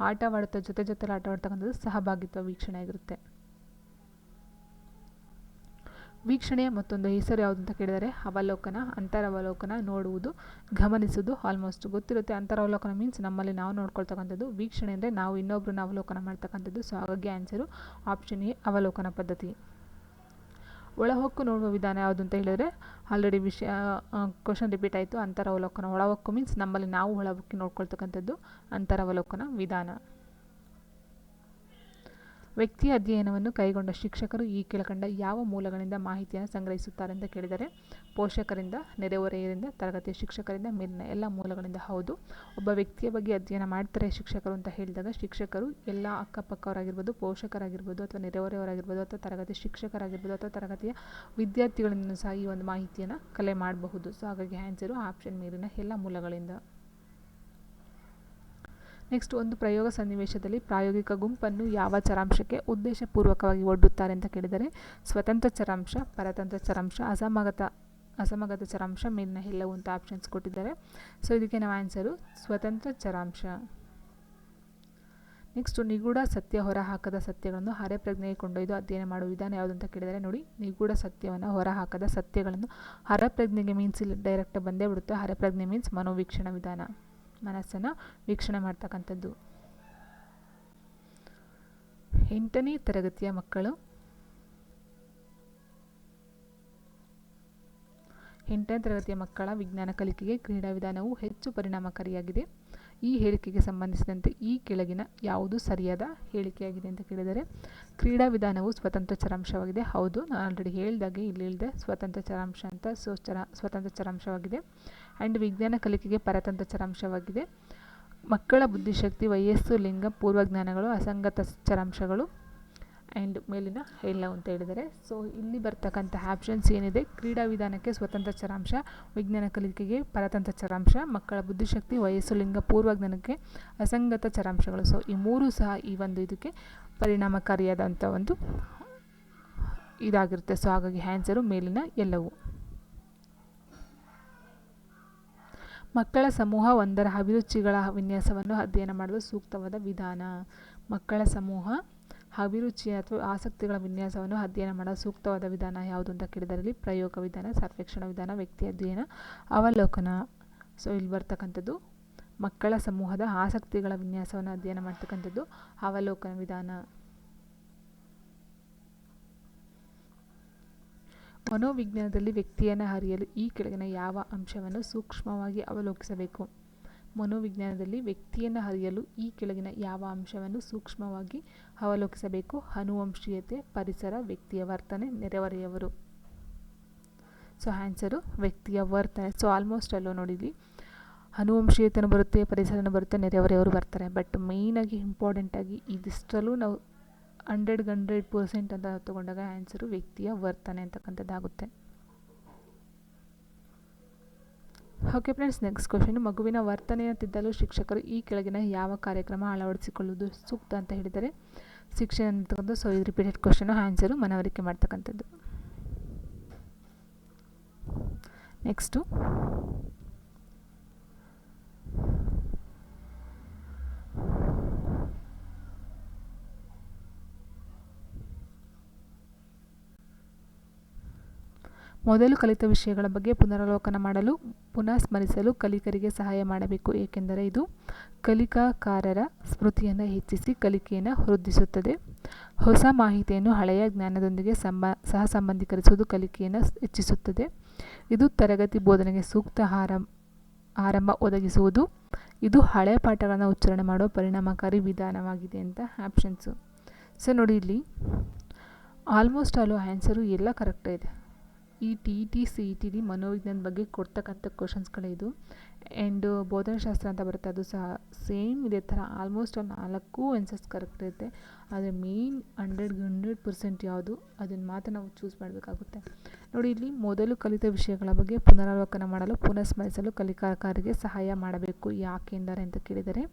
ಆಟವಾಡುತ್ತಾ ಜೊತೆಲಿ ಆಟವಾಡ್ತಕ್ಕಂಥದ್ದು ಸಹಭಾಗಿತ್ವ ವೀಕ್ಷಣೆ ಆಗಿರುತ್ತೆ. ವೀಕ್ಷಣೆಯ ಮತ್ತೊಂದು ಹೆಸರು ಯಾವುದು ಅಂತ ಕೇಳಿದರೆ ಅವಲೋಕನ, ಅಂತರವಲೋಕನ, ನೋಡುವುದು, ಗಮನಿಸುವುದು. ಆಲ್ಮೋಸ್ಟ್ ಗೊತ್ತಿರುತ್ತೆ. ಅಂತರವಲೋಕನ ಮೀನ್ಸ್ ನಮ್ಮಲ್ಲಿ ನಾವು ನೋಡ್ಕೊಳ್ತಕ್ಕಂಥದ್ದು, ವೀಕ್ಷಣೆ ಅಂದರೆ ನಾವು ಇನ್ನೊಬ್ಬರನ್ನ ಅವಲೋಕನ ಮಾಡ್ತಕ್ಕಂಥದ್ದು. ಸೊ ಹಾಗಾಗಿ ಆನ್ಸರು ಆಪ್ಷನ್ ಎ ಅವಲೋಕನ ಪದ್ಧತಿ. ಒಳಹೊಕ್ಕು ನೋಡುವ ವಿಧಾನ ಯಾವುದು ಅಂತ ಹೇಳಿದರೆ ಆಲ್ರೆಡಿ ಕ್ವಶನ್ ರಿಪೀಟ್ ಆಯಿತು. ಅಂತರವಲೋಕನ, ಒಳಹೊಕ್ಕು ಮೀನ್ಸ್ ನಮ್ಮಲ್ಲಿ ನಾವು ಒಳಹೊಕ್ಕಿ ನೋಡ್ಕೊಳ್ತಕ್ಕಂಥದ್ದು ಅಂತರವಲೋಕನ ವಿಧಾನ. ವ್ಯಕ್ತಿಯ ಅಧ್ಯಯನವನ್ನು ಕೈಗೊಂಡ ಶಿಕ್ಷಕರು ಈ ಕೆಳಕಂಡ ಯಾವ ಮೂಲಗಳಿಂದ ಮಾಹಿತಿಯನ್ನು ಸಂಗ್ರಹಿಸುತ್ತಾರೆ ಅಂತ ಕೇಳಿದರೆ, ಪೋಷಕರಿಂದ, ನೆರೆಹೊರೆಯರಿಂದ, ತರಗತಿಯ ಶಿಕ್ಷಕರಿಂದ, ಮೇಲಿನ ಎಲ್ಲ ಮೂಲಗಳಿಂದ. ಹೌದು, ಒಬ್ಬ ವ್ಯಕ್ತಿಯ ಬಗ್ಗೆ ಅಧ್ಯಯನ ಮಾಡ್ತಾರೆ ಶಿಕ್ಷಕರು ಅಂತ ಹೇಳಿದಾಗ ಶಿಕ್ಷಕರು ಎಲ್ಲ ಅಕ್ಕಪಕ್ಕವರಾಗಿರ್ಬೋದು, ಪೋಷಕರಾಗಿರ್ಬೋದು, ಅಥವಾ ನೆರೆಹೊರೆಯವರಾಗಿರ್ಬೋದು, ಅಥವಾ ತರಗತಿ ಶಿಕ್ಷಕರಾಗಿರ್ಬೋದು, ಅಥವಾ ತರಗತಿಯ ವಿದ್ಯಾರ್ಥಿಗಳಿಂದ ಸಹ ಈ ಒಂದು ಮಾಹಿತಿಯನ್ನು ಕಲೆ ಮಾಡಬಹುದು. ಸೊ ಹಾಗಾಗಿ ಆನ್ಸರು ಆಪ್ಷನ್ ಮೇಲಿನ ಎಲ್ಲ ಮೂಲಗಳಿಂದ. ನೆಕ್ಸ್ಟ್, ಒಂದು ಪ್ರಯೋಗ ಸನ್ನಿವೇಶದಲ್ಲಿ ಪ್ರಾಯೋಗಿಕ ಗುಂಪನ್ನು ಯಾವ ಚರಾಂಶಕ್ಕೆ ಉದ್ದೇಶಪೂರ್ವಕವಾಗಿ ಒಡ್ಡುತ್ತಾರೆ ಅಂತ ಕೇಳಿದರೆ, ಸ್ವತಂತ್ರ ಚರಾಂಶ, ಪರತಂತ್ರ ಚರಾಂಶ, ಅಸಮಗತ ಚರಾಂಶ, ಮೇಲಿನ ಎಲ್ಲವೂ ಅಂತ ಆಪ್ಷನ್ಸ್ ಕೊಟ್ಟಿದ್ದಾರೆ. ಸೊ ಇದಕ್ಕೆ ನಾವು ಆನ್ಸರು ಸ್ವತಂತ್ರ ಚರಾಂಶ. ನೆಕ್ಸ್ಟು, ನಿಗೂಢ ಸತ್ಯ ಹೊರಹಾಕದ ಸತ್ಯಗಳನ್ನು ಹರಪ್ರಜ್ಞೆಗೆ ಕೊಂಡೊಯ್ದು ಅಧ್ಯಯನ ಮಾಡುವ ವಿಧಾನ ಯಾವುದು ಅಂತ ಕೇಳಿದರೆ, ನೋಡಿ, ನಿಗೂಢ ಸತ್ಯವನ್ನು ಹೊರಹಾಕದ ಸತ್ಯಗಳನ್ನು ಹರಪ್ರಜ್ಞೆಗೆ ಮೀನ್ಸ್ ಇಲ್ಲಿ ಡೈರೆಕ್ಟ್ ಬಂದೇ ಬಿಡುತ್ತೆ. ಹರಪ್ರಜ್ಞೆ ಮೀನ್ಸ್ ಮನೋವೀಕ್ಷಣ ವಿಧಾನ, ಮನಸ್ಸನ್ನು ವೀಕ್ಷಣೆ ಮಾಡ್ತಕ್ಕಂಥದ್ದು. 8ನೇ ತರಗತಿಯ ಮಕ್ಕಳು 8ನೇ ತರಗತಿಯ ಮಕ್ಕಳ ವಿಜ್ಞಾನ ಕಲಿಕೆಗೆ ಕ್ರೀಡಾ ವಿಧಾನವು ಹೆಚ್ಚು ಪರಿಣಾಮಕಾರಿಯಾಗಿದೆ. ಈ ಹೇಳಿಕೆಗೆ ಸಂಬಂಧಿಸಿದಂತೆ ಈ ಕೆಳಗಿನ ಯಾವುದು ಸರಿಯಾದ ಹೇಳಿಕೆಯಾಗಿದೆ ಅಂತ ಕೇಳಿದರೆ, ಕ್ರೀಡಾ ವಿಧಾನವು ಸ್ವತಂತ್ರ ಚರಾಂಶವಾಗಿದೆ. ಹೌದು, ನಾನು ಆಲ್ರೆಡಿ ಹೇಳಿದಾಗೆ ಇಲ್ಲಿ ಹೇಳಿದೆ ಸ್ವತಂತ್ರ ಚರಾಂಶ ಅಂತ. ಸೊ ಸ್ವತಂತ್ರ ಚರಾಂಶವಾಗಿದೆ. ಆ್ಯಂಡ್ ವಿಜ್ಞಾನ ಕಲಿಕೆಗೆ ಪರತಂತ್ರ ಚರಾಂಶವಾಗಿದೆ. ಮಕ್ಕಳ ಬುದ್ಧಿಶಕ್ತಿ, ವಯಸ್ಸು, ಲಿಂಗ, ಪೂರ್ವಜ್ಞಾನಗಳು, ಅಸಂಗತ ಚರಾಂಶಗಳು ಆ್ಯಂಡ್ ಮೇಲಿನ ಎಲ್ಲವು ಅಂತ ಹೇಳಿದರೆ. ಸೊ ಇಲ್ಲಿ ಬರ್ತಕ್ಕಂಥ ಆಪ್ಷನ್ಸ್ ಏನಿದೆ, ಕ್ರೀಡಾ ವಿಧಾನಕ್ಕೆ ಸ್ವತಂತ್ರ ಚರಾಂಶ, ವಿಜ್ಞಾನ ಕಲಿಕೆಗೆ ಪರತಂತ್ರ ಚರಾಂಶ, ಮಕ್ಕಳ ಬುದ್ಧಿಶಕ್ತಿ, ವಯಸ್ಸು, ಲಿಂಗ, ಪೂರ್ವಜ್ಞಾನಕ್ಕೆ ಅಸಂಗತ ಚರಾಂಶಗಳು. ಸೊ ಈ ಮೂರು ಸಹ ಈ ಒಂದು ಇದಕ್ಕೆ ಪರಿಣಾಮಕಾರಿಯಾದಂಥ ಒಂದು ಇದಾಗಿರುತ್ತೆ. ಸೊ ಹಾಗಾಗಿ ಆನ್ಸರು ಮೇಲಿನ ಎಲ್ಲವು. ಮಕ್ಕಳ ಸಮೂಹ ಒಂದರ ಅಭಿರುಚಿಗಳ ವಿನ್ಯಾಸವನ್ನು ಅಧ್ಯಯನ ಮಾಡಲು ಸೂಕ್ತವಾದ ವಿಧಾನ. ಮಕ್ಕಳ ಸಮೂಹ ಅಭಿರುಚಿ ಅಥವಾ ಆಸಕ್ತಿಗಳ ವಿನ್ಯಾಸವನ್ನು ಅಧ್ಯಯನ ಮಾಡಲು ಸೂಕ್ತವಾದ ವಿಧಾನ ಯಾವುದು ಅಂತ ಕೇಳಿದರೆ ಪ್ರಯೋಗ ವಿಧಾನ, ಸರ್ವೇಕ್ಷಣ ವಿಧಾನ, ವ್ಯಕ್ತಿ ಅಧ್ಯಯನ, ಅವಲೋಕನ. ಸೊ ಇಲ್ಲಿ ಬರ್ತಕ್ಕಂಥದ್ದು ಮಕ್ಕಳ ಸಮೂಹದ ಆಸಕ್ತಿಗಳ ವಿನ್ಯಾಸವನ್ನು ಅಧ್ಯಯನ ಮಾಡ್ತಕ್ಕಂಥದ್ದು ಅವಲೋಕನ ವಿಧಾನ. ಮನೋವಿಜ್ಞಾನದಲ್ಲಿ ವ್ಯಕ್ತಿಯನ್ನು ಅರಿಯಲು ಈ ಕೆಳಗಿನ ಯಾವ ಅಂಶವನ್ನು ಸೂಕ್ಷ್ಮವಾಗಿ ಅವಲೋಕಿಸಬೇಕು? ಮನೋವಿಜ್ಞಾನದಲ್ಲಿ ವ್ಯಕ್ತಿಯನ್ನು ಅರಿಯಲು ಈ ಕೆಳಗಿನ ಯಾವ ಅಂಶವನ್ನು ಸೂಕ್ಷ್ಮವಾಗಿ ಅವಲೋಕಿಸಬೇಕು? ಆನುವಂಶೀಯತೆ, ಪರಿಸರ, ವ್ಯಕ್ತಿಯ ವರ್ತನೆ, ನೆರೆಹೊರೆಯವರು. ಸೊ ಆನ್ಸರು ವ್ಯಕ್ತಿಯ ವರ್ತನೆ. ಸೊ ಆಲ್ಮೋಸ್ಟ್ ಅಲ್ಲೋ ನೋಡಿದ್ವಿ, ಆನುವಂಶೀಯತೆನೂ ಬರುತ್ತೆ, ಪರಿಸರನೂ ಬರುತ್ತೆ, ನೆರೆಹೊರೆಯವರು ಬರ್ತಾರೆ. ಬಟ್ ಮೇಯ್ನಾಗಿ ಇಂಪಾರ್ಟೆಂಟಾಗಿ ಇದಿಷ್ಟರಲ್ಲೂ ನಾವು 100% ಅಂತ ತಗೊಂಡಾಗ ಆನ್ಸರು ವ್ಯಕ್ತಿಯ ವರ್ತನೆ ಅಂತಕ್ಕಂಥದ್ದಾಗುತ್ತೆ. Okay friends, next question. ಮಗುವಿನ ವರ್ತನೆಯನ್ನು ತಿದ್ದಲು ಶಿಕ್ಷಕರು ಈ ಕೆಳಗಿನ ಯಾವ ಕಾರ್ಯಕ್ರಮ ಅಳವಡಿಸಿಕೊಳ್ಳುವುದು ಸೂಕ್ತ ಅಂತ ಹೇಳಿದರೆ ಶಿಕ್ಷಣ ಅಂತಕ್ಕಂಥ. ಸೊ ಇದು ರಿಪೀಟೆಡ್ ಕ್ವೆಶ್ಚನ್, ಆನ್ಸರು ಮನವರಿಕೆ ಮಾಡ್ತಕ್ಕಂಥದ್ದು. ನೆಕ್ಸ್ಟು ಮೊದಲು ಕಲಿತ ವಿಷಯಗಳ ಬಗ್ಗೆ ಪುನರವಲೋಕನ ಮಾಡಲು, ಪುನಃ ಸ್ಮರಿಸಲು ಕಲಿಕರಿಗೆ ಸಹಾಯ ಮಾಡಬೇಕು, ಏಕೆಂದರೆ ಇದು ಕಲಿಕಾಕಾರರ ಸ್ಮೃತಿಯನ್ನು ಹೆಚ್ಚಿಸಿ ಕಲಿಕೆಯನ್ನು ವೃದ್ಧಿಸುತ್ತದೆ. ಹೊಸ ಮಾಹಿತಿಯನ್ನು ಹಳೆಯ ಜ್ಞಾನದೊಂದಿಗೆ ಸಹ ಸಂಬಂಧೀಕರಿಸುವುದು ಕಲಿಕೆಯನ್ನು ಹೆಚ್ಚಿಸುತ್ತದೆ. ಇದು ತರಗತಿ ಬೋಧನೆಗೆ ಸೂಕ್ತ ಆರಂಭ ಒದಗಿಸುವುದು. ಇದು ಹಳೆಯ ಪಾಠಗಳನ್ನು ಉಚ್ಚಾರಣೆ ಮಾಡುವ ಪರಿಣಾಮಕಾರಿ ವಿಧಾನವಾಗಿದೆ ಅಂತ ಆಪ್ಷನ್ಸು. ಸೊ ನೋಡಿ, ಇಲ್ಲಿ ಆಲ್ಮೋಸ್ಟ್ ಆಲ್ ಆನ್ಸರು ಎಲ್ಲ ಕರೆಕ್ಟೇ ಇದೆ. ಈ TET CET ಮನೋವಿಜ್ಞಾನದ ಬಗ್ಗೆ ಕೊಡ್ತಕ್ಕಂಥ ಕ್ವಶನ್ಸ್ಗಳೇ ಇದು. ಆ್ಯಂಡ್ ಬೋಧನಾಶಾಸ್ತ್ರ ಅಂತ ಬರುತ್ತೆ, ಅದು ಸಹ ಸೇಮ್ ಇದೇ ಥರ ಆಲ್ಮೋಸ್ಟ್ 4 ಆನ್ಸರ್ಸ್ ಕರೆಕ್ಟ್ ಇರುತ್ತೆ. ಆದರೆ ಮೇನ್ 100% ಯಾವುದು ಅದನ್ನು ಮಾತ್ರ ನಾವು ಚೂಸ್ ಮಾಡಬೇಕಾಗುತ್ತೆ. ನೋಡಿ, ಇಲ್ಲಿ ಮೊದಲು ಕಲಿತ ವಿಷಯಗಳ ಬಗ್ಗೆ ಪುನರಾವಲೋಕನ ಮಾಡಲು, ಪುನಃ ಸ್ಮರಿಸಲು ಕಲಿಕಾಕಾರರಿಗೆ ಸಹಾಯ ಮಾಡಬೇಕು. ಯಾಕೆಂದರೆ ಅಂತ ಕೇಳಿದರೆ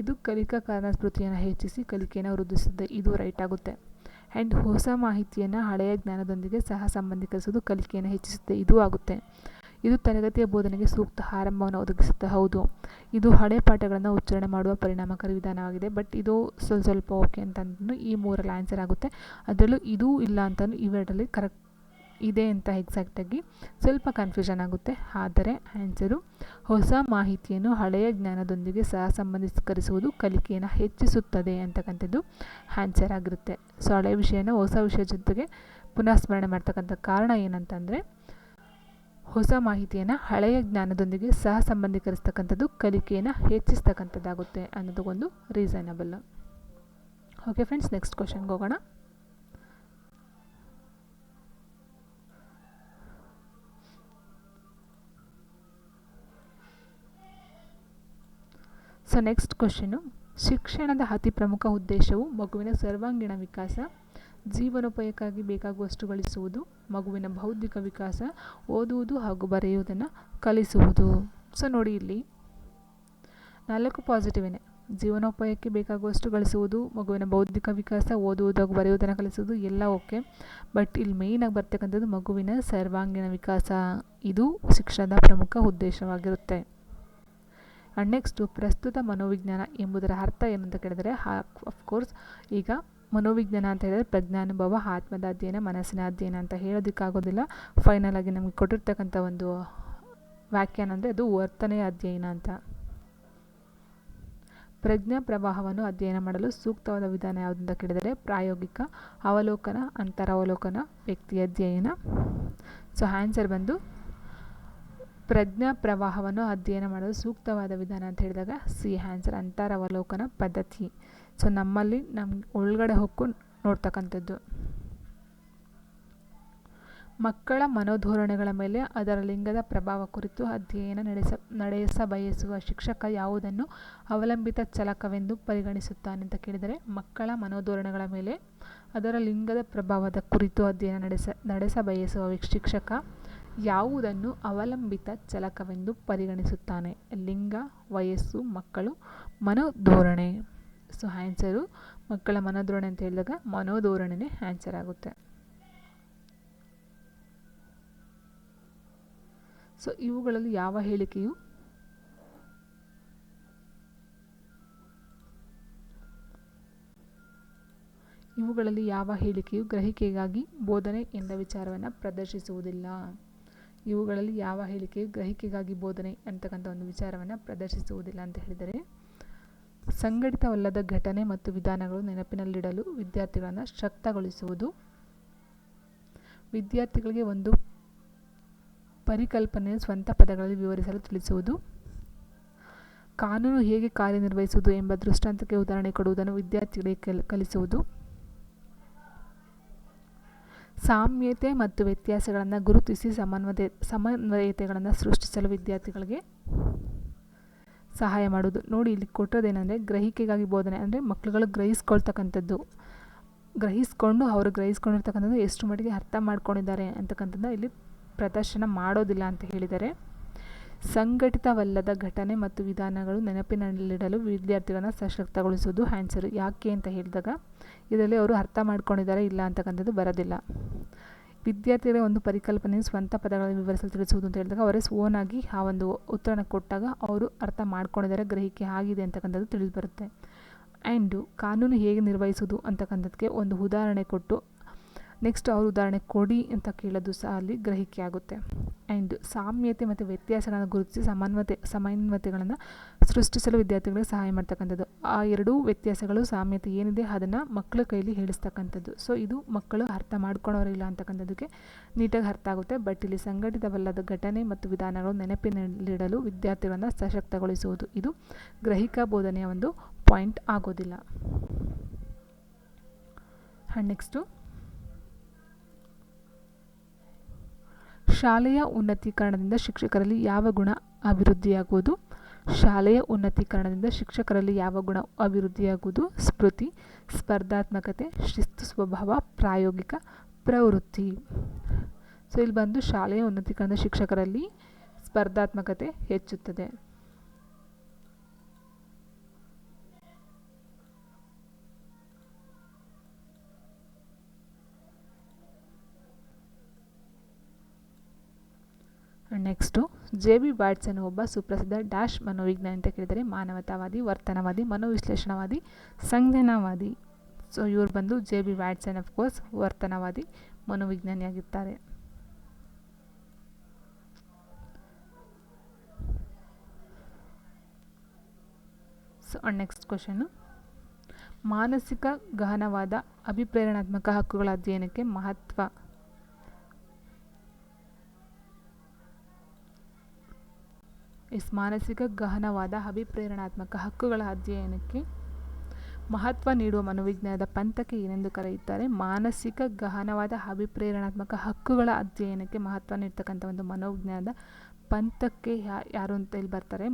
ಇದು ಕಲಿಕಾಕಾರನ ಸ್ಮೃತಿಯನ್ನು ಹೆಚ್ಚಿಸಿ ಕಲಿಕೆಯನ್ನು ವೃದ್ಧಿಸುತ್ತದೆ. ಇದು ರೈಟ್ ಆಗುತ್ತೆ. ಆ್ಯಂಡ್ ಹೊಸ ಮಾಹಿತಿಯನ್ನು ಹಳೆಯ ಜ್ಞಾನದೊಂದಿಗೆ ಸಹ ಸಂಬಂಧೀಕರಿಸುವುದು ಕಲಿಕೆಯನ್ನು ಹೆಚ್ಚಿಸುತ್ತೆ. ಇದು ಆಗುತ್ತೆ. ಇದು ತರಗತಿಯ ಬೋಧನೆಗೆ ಸೂಕ್ತ ಆರಂಭವನ್ನು ಒದಗಿಸುತ್ತೆ. ಹೌದು. ಇದು ಹಳೆ ಪಾಠಗಳನ್ನು ಉಚ್ಚಾರಣೆ ಮಾಡುವ ಪರಿಣಾಮಕಾರಿ ವಿಧಾನವಾಗಿದೆ. ಬಟ್ ಇದು ಸ್ವಲ್ಪ ಓಕೆ ಅಂತಂದ್ರೂ ಈ 3ರಲ್ಲಿ ಆನ್ಸರ್ ಆಗುತ್ತೆ. ಅದರಲ್ಲೂ ಇದು ಇಲ್ಲ ಅಂತಂದ್ರೂ ಇವೆರಡರಲ್ಲಿ ಕರೆಕ್ಟ್ ಇದೆ ಅಂತ ಎಕ್ಸಾಕ್ಟಾಗಿ ಸ್ವಲ್ಪ ಕನ್ಫ್ಯೂಷನ್ ಆಗುತ್ತೆ. ಆದರೆ ಆನ್ಸರು ಹೊಸ ಮಾಹಿತಿಯನ್ನು ಹಳೆಯ ಜ್ಞಾನದೊಂದಿಗೆ ಸಹ ಸಂಬಂಧೀಕರಿಸುವುದು ಕಲಿಕೆಯನ್ನು ಹೆಚ್ಚಿಸುತ್ತದೆ ಅಂತಕ್ಕಂಥದ್ದು ಆನ್ಸರ್ ಆಗಿರುತ್ತೆ. ಸೊ ಹಳೆಯ ವಿಷಯನ ಹೊಸ ವಿಷಯ ಜೊತೆಗೆ ಪುನಃ ಸ್ಮರಣೆ ಮಾಡ್ತಕ್ಕಂಥ ಕಾರಣ ಏನಂತಂದರೆ ಹೊಸ ಮಾಹಿತಿಯನ್ನು ಹಳೆಯ ಜ್ಞಾನದೊಂದಿಗೆ ಸಹ ಸಂಬಂಧೀಕರಿಸ್ತಕ್ಕಂಥದ್ದು ಕಲಿಕೆಯನ್ನು ಹೆಚ್ಚಿಸ್ತಕ್ಕಂಥದ್ದಾಗುತ್ತೆ ಅನ್ನೋದು ಒಂದು ರೀಸನಬಲ್. ಓಕೆ ಫ್ರೆಂಡ್ಸ್, ನೆಕ್ಸ್ಟ್ ಕ್ವೆಶ್ಚನ್ಗೆ ಹೋಗೋಣ. ಸೊ ನೆಕ್ಸ್ಟ್ ಕ್ವೆಶ್ಚನು, ಶಿಕ್ಷಣದ ಅತಿ ಪ್ರಮುಖ ಉದ್ದೇಶವು ಮಗುವಿನ ಸರ್ವಾಂಗೀಣ ವಿಕಾಸ, ಜೀವನೋಪಾಯಕ್ಕಾಗಿ ಬೇಕಾಗುವಷ್ಟು ಗಳಿಸುವುದು, ಮಗುವಿನ ಬೌದ್ಧಿಕ ವಿಕಾಸ, ಓದುವುದು ಹಾಗೂ ಬರೆಯುವುದನ್ನು ಕಲಿಸುವುದು. ಸೊ ನೋಡಿ, ಇಲ್ಲಿ 4 ಪಾಸಿಟಿವೇನೆ. ಜೀವನೋಪಾಯಕ್ಕೆ ಬೇಕಾಗುವಷ್ಟು ಗಳಿಸುವುದು, ಮಗುವಿನ ಬೌದ್ಧಿಕ ವಿಕಾಸ, ಓದುವುದು ಹಾಗೂ ಬರೆಯುವುದನ್ನು ಕಲಿಸುವುದು ಎಲ್ಲ ಓಕೆ. ಬಟ್ ಇಲ್ಲಿ ಮೇಯ್ನಾಗಿ ಬರ್ತಕ್ಕಂಥದ್ದು ಮಗುವಿನ ಸರ್ವಾಂಗೀಣ ವಿಕಾಸ. ಇದು ಶಿಕ್ಷಣದ ಪ್ರಮುಖ ಉದ್ದೇಶವಾಗಿರುತ್ತೆ. ಆ್ಯಂಡ್ ನೆಕ್ಸ್ಟು, ಪ್ರಸ್ತುತ ಮನೋವಿಜ್ಞಾನ ಎಂಬುದರ ಅರ್ಥ ಏನಂತ ಕೇಳಿದರೆ ಅಫ್ಕೋರ್ಸ್ ಈಗ ಮನೋವಿಜ್ಞಾನ ಅಂತ ಹೇಳಿದರೆ ಪ್ರಜ್ಞಾನುಭವ, ಆತ್ಮದ ಅಧ್ಯಯನ, ಮನಸ್ಸಿನ ಅಧ್ಯಯನ ಅಂತ ಹೇಳೋದಕ್ಕಾಗೋದಿಲ್ಲ. ಫೈನಲ್ ಆಗಿ ನಮಗೆ ಕೊಟ್ಟಿರ್ತಕ್ಕಂಥ ಒಂದು ವ್ಯಾಖ್ಯಾನ ಅಂದರೆ ಅದು ವರ್ತನೆಯ ಅಧ್ಯಯನ ಅಂತ. ಪ್ರಜ್ಞಾ ಪ್ರವಾಹವನ್ನು ಅಧ್ಯಯನ ಮಾಡಲು ಸೂಕ್ತವಾದ ವಿಧಾನ ಯಾವುದು ಅಂತ ಕೇಳಿದರೆ ಪ್ರಾಯೋಗಿಕ, ಅವಲೋಕನ, ಅಂತರಾವಲೋಕನ, ವ್ಯಕ್ತಿ ಅಧ್ಯಯನ. ಸೊ ಆನ್ಸರ್ ಬಂದು ಪ್ರಜ್ಞಾ ಪ್ರವಾಹವನ್ನು ಅಧ್ಯಯನ ಮಾಡಲು ಸೂಕ್ತವಾದ ವಿಧಾನ ಅಂತ ಹೇಳಿದಾಗ ಸಿ ಆನ್ಸರ್, ಅಂತರಾವಲೋಕನ ಪದ್ಧತಿ. ಸೊ ನಮ್ಮಲ್ಲಿ ನಮ್ಗೆ ಒಳಗಡೆ ಹೊಕ್ಕು ನೋಡ್ತಕ್ಕಂಥದ್ದು. ಮಕ್ಕಳ ಮನೋಧೋರಣೆಗಳ ಮೇಲೆ ಅದರ ಲಿಂಗದ ಪ್ರಭಾವ ಕುರಿತು ಅಧ್ಯಯನ ನಡೆಸಬಯಸುವ ಶಿಕ್ಷಕ ಯಾವುದನ್ನು ಅವಲಂಬಿತ ಚಲಕವೆಂದು ಪರಿಗಣಿಸುತ್ತಾನೆ ಅಂತ ಕೇಳಿದರೆ, ಮಕ್ಕಳ ಮನೋಧೋರಣೆಗಳ ಮೇಲೆ ಅದರ ಲಿಂಗದ ಪ್ರಭಾವದ ಕುರಿತು ಅಧ್ಯಯನ ನಡೆಸಬಯಸುವ ಶಿಕ್ಷಕ ಯಾವುದನ್ನು ಅವಲಂಬಿತ ಚಲಕವೆಂದು ಪರಿಗಣಿಸುತ್ತಾನೆ. ಲಿಂಗ, ವಯಸ್ಸು, ಮಕ್ಕಳು, ಮನೋಧೋರಣೆ. ಸೊ ಆನ್ಸರು ಮಕ್ಕಳ ಮನೋಧೋರಣೆ ಅಂತ ಹೇಳಿದಾಗ ಮನೋಧೋರಣೆನೇ ಆನ್ಸರ್ ಆಗುತ್ತೆ. ಸೊ ಇವುಗಳಲ್ಲಿ ಯಾವ ಹೇಳಿಕೆಯು ಗ್ರಹಿಕೆಗಾಗಿ ಬೋಧನೆ ಎಂದ ವಿಚಾರವನ್ನು ಪ್ರದರ್ಶಿಸುವುದಿಲ್ಲ. ಇವುಗಳಲ್ಲಿ ಯಾವ ಹೇಳಿಕೆಯು ಗ್ರಹಿಕೆಗಾಗಿ ಬೋಧನೆ ಅಂತಕ್ಕಂಥ ಒಂದು ವಿಚಾರವನ್ನು ಪ್ರದರ್ಶಿಸುವುದಿಲ್ಲ ಅಂತ ಹೇಳಿದರೆ, ಸಂಘಟಿತವಲ್ಲದ ಘಟನೆ ಮತ್ತು ವಿಧಾನಗಳು ನೆನಪಿನಲ್ಲಿಡಲು ವಿದ್ಯಾರ್ಥಿಗಳನ್ನು ಶಕ್ತಗೊಳಿಸುವುದು, ವಿದ್ಯಾರ್ಥಿಗಳಿಗೆ ಒಂದು ಪರಿಕಲ್ಪನೆಯನ್ನು ಸ್ವಂತ ಪದಗಳಲ್ಲಿ ವಿವರಿಸಲು ತಿಳಿಸುವುದು, ಕಾನೂನು ಹೇಗೆ ಕಾರ್ಯನಿರ್ವಹಿಸುವುದು ಎಂಬ ದೃಷ್ಟಾಂತಕ್ಕೆ ಉದಾಹರಣೆ ಕೊಡುವುದನ್ನು ವಿದ್ಯಾರ್ಥಿಗಳಿಗೆ ಕಲಿಸುವುದು, ಸಾಮ್ಯತೆ ಮತ್ತು ವ್ಯತ್ಯಾಸಗಳನ್ನು ಗುರುತಿಸಿ ಸಮನ್ವಯತೆಗಳನ್ನು ಸೃಷ್ಟಿಸಲು ವಿದ್ಯಾರ್ಥಿಗಳಿಗೆ ಸಹಾಯ ಮಾಡುವುದು. ನೋಡಿ, ಇಲ್ಲಿ ಕೊಟ್ಟೋದೇನೆಂದರೆ ಗ್ರಹಿಕೆಗಾಗಿ ಬೋಧನೆ ಅಂದರೆ ಮಕ್ಕಳುಗಳು ಗ್ರಹಿಸ್ಕೊಂಡು ಅವರು ಗ್ರಹಿಸ್ಕೊಂಡಿರ್ತಕ್ಕಂಥದ್ದು ಎಷ್ಟು ಮಟ್ಟಿಗೆ ಅರ್ಥ ಮಾಡ್ಕೊಂಡಿದ್ದಾರೆ ಅಂತಕ್ಕಂಥದ್ದು ಇಲ್ಲಿ ಪ್ರದರ್ಶನ ಮಾಡೋದಿಲ್ಲ ಅಂತ ಹೇಳಿದರೆ, ಸಂಘಟಿತವಲ್ಲದ ಘಟನೆ ಮತ್ತು ವಿಧಾನಗಳು ನೆನಪಿನಲ್ಲಿಡಲು ವಿದ್ಯಾರ್ಥಿಗಳನ್ನು ಸಶಕ್ತಗೊಳಿಸುವುದು ಆನ್ಸರು. ಯಾಕೆ ಅಂತ ಹೇಳಿದಾಗ ಇದರಲ್ಲಿ ಅವರು ಅರ್ಥ ಮಾಡ್ಕೊಂಡಿದ್ದಾರೆ ಇಲ್ಲ ಅಂತಕ್ಕಂಥದ್ದು ಬರೋದಿಲ್ಲ. ವಿದ್ಯಾರ್ಥಿಗಳ ಒಂದು ಪರಿಕಲ್ಪನೆಯನ್ನು ಸ್ವಂತ ಪದಗಳಲ್ಲಿ ವಿವರಿಸಲು ತಿಳಿಸುವುದು ಅಂತ ಹೇಳಿದಾಗ ಅವರೇ ಓನಾಗಿ ಆ ಒಂದು ಉತ್ತರನ ಕೊಟ್ಟಾಗ ಅವರು ಅರ್ಥ ಮಾಡ್ಕೊಂಡಿದ್ದಾರೆ, ಗ್ರಹಿಕೆ ಆಗಿದೆ ಅಂತಕ್ಕಂಥದ್ದು ತಿಳಿದು ಬರುತ್ತೆ. ಆ್ಯಂಡು ಕಾನೂನು ಹೇಗೆ ನಿರ್ವಹಿಸುವುದು ಅಂತಕ್ಕಂಥದ್ದಕ್ಕೆ ಒಂದು ಉದಾಹರಣೆ ಕೊಟ್ಟು ನೆಕ್ಸ್ಟ್ ಅವರು ಉದಾಹರಣೆ ಕೊಡಿ ಅಂತ ಕೇಳೋದು ಸಹ ಅಲ್ಲಿ ಗ್ರಹಿಕೆ ಆಗುತ್ತೆ. ಆ್ಯಂಡ್ ಸಾಮ್ಯತೆ ಮತ್ತು ವ್ಯತ್ಯಾಸಗಳನ್ನು ಗುರುತಿಸಿ ಸಮನ್ವಯತೆಗಳನ್ನು ಸೃಷ್ಟಿಸಲು ವಿದ್ಯಾರ್ಥಿಗಳಿಗೆ ಸಹಾಯ ಮಾಡ್ತಕ್ಕಂಥದ್ದು. ಆ ಎರಡೂ ವ್ಯತ್ಯಾಸಗಳು ಸಾಮ್ಯತೆ ಏನಿದೆ ಅದನ್ನು ಮಕ್ಕಳ ಕೈಲಿ ಹೇಳಿಸ್ತಕ್ಕಂಥದ್ದು. ಸೊ ಇದು ಮಕ್ಕಳು ಅರ್ಥ ಮಾಡ್ಕೊಳೋರಿಲ್ಲ ಅಂತಕ್ಕಂಥದ್ದಕ್ಕೆ ನೀಟಾಗಿ ಅರ್ಥ ಆಗುತ್ತೆ. ಬಟ್ ಇಲ್ಲಿ ಸಂಘಟಿತವಲ್ಲದ ಘಟನೆ ಮತ್ತು ವಿಧಾನಗಳು ನೆನಪಿನಲ್ಲಿಡಲು ವಿದ್ಯಾರ್ಥಿಗಳನ್ನು ಸಶಕ್ತಗೊಳಿಸುವುದು, ಇದು ಗ್ರಹಿಕಾ ಬೋಧನೆಯ ಒಂದು ಪಾಯಿಂಟ್ ಆಗೋದಿಲ್ಲ. ಆ್ಯಂಡ್ ನೆಕ್ಸ್ಟು ಶಾಲೆಯ ಉನ್ನತೀಕರಣದಿಂದ ಶಿಕ್ಷಕರಲ್ಲಿ ಯಾವ ಗುಣ ಅಭಿವೃದ್ಧಿಯಾಗುವುದು? ಶಾಲೆಯ ಉನ್ನತೀಕರಣದಿಂದ ಶಿಕ್ಷಕರಲ್ಲಿ ಯಾವ ಗುಣ ಅಭಿವೃದ್ಧಿಯಾಗುವುದು? ಸ್ಮೃತಿ, ಸ್ಪರ್ಧಾತ್ಮಕತೆ, ಶಿಸ್ತು ಸ್ವಭಾವ, ಪ್ರಾಯೋಗಿಕ ಪ್ರವೃತ್ತಿ. ಸೊ ಇಲ್ಲಿ ಬಂದು ಶಾಲೆಯ ಉನ್ನತೀಕರಣದ ಶಿಕ್ಷಕರಲ್ಲಿ ಸ್ಪರ್ಧಾತ್ಮಕತೆ ಹೆಚ್ಚುತ್ತದೆ. ನೆಕ್ಸ್ಟು ಜೆ.ಬಿ. ವಾಟ್ಸನ್ ಒಬ್ಬ ಸುಪ್ರಸಿದ್ಧ ಡ್ಯಾಶ್ ಮನೋವಿಜ್ಞಾನಿ ಅಂತ ಕೇಳಿದರೆ ಮಾನವತಾವಾದಿ, ವರ್ತನವಾದಿ, ಮನೋವಿಶ್ಲೇಷಣವಾದಿ, ಸಂಜ್ಞಾನವಾದಿ. ಸೊ ಇವರು ಬಂದು ಜೆ.ಬಿ. ವಾಟ್ಸನ್ ಅಫ್ಕೋರ್ಸ್ ವರ್ತನವಾದಿ ಮನೋವಿಜ್ಞಾನಿಯಾಗಿರ್ತಾರೆ. ಸೊ ನೆಕ್ಸ್ಟ್ ಕ್ವಶನು, ಮಾನಸಿಕ ಗಹನವಾದ ಅಭಿಪ್ರೇರಣಾತ್ಮಕ ಹಕ್ಕುಗಳ ಅಧ್ಯಯನಕ್ಕೆ ಮಹತ್ವ ಮಾನಸಿಕ ಗಹನವಾದ ಅಭಿಪ್ರೇರಣಾತ್ಮಕ ಹಕ್ಕುಗಳ ಅಧ್ಯಯನಕ್ಕೆ ಮಹತ್ವ ನೀಡುವ ಮನೋವಿಜ್ಞಾನದ ಪಂಥಕ್ಕೆ ಏನೆಂದು ಕರೆಯುತ್ತಾರೆ? ಮಾನಸಿಕ ಗಹನವಾದ ಅಭಿಪ್ರೇರಣಾತ್ಮಕ ಹಕ್ಕುಗಳ ಅಧ್ಯಯನಕ್ಕೆ ಮಹತ್ವ ನೀಡ್ತಕ್ಕಂಥ ಒಂದು ಮನೋವಿಜ್ಞಾನದ ಪಂಥಕ್ಕೆ ಯಾರು ಅಂತ ಇಲ್ಲಿ ಬರ್ತಾರೆ?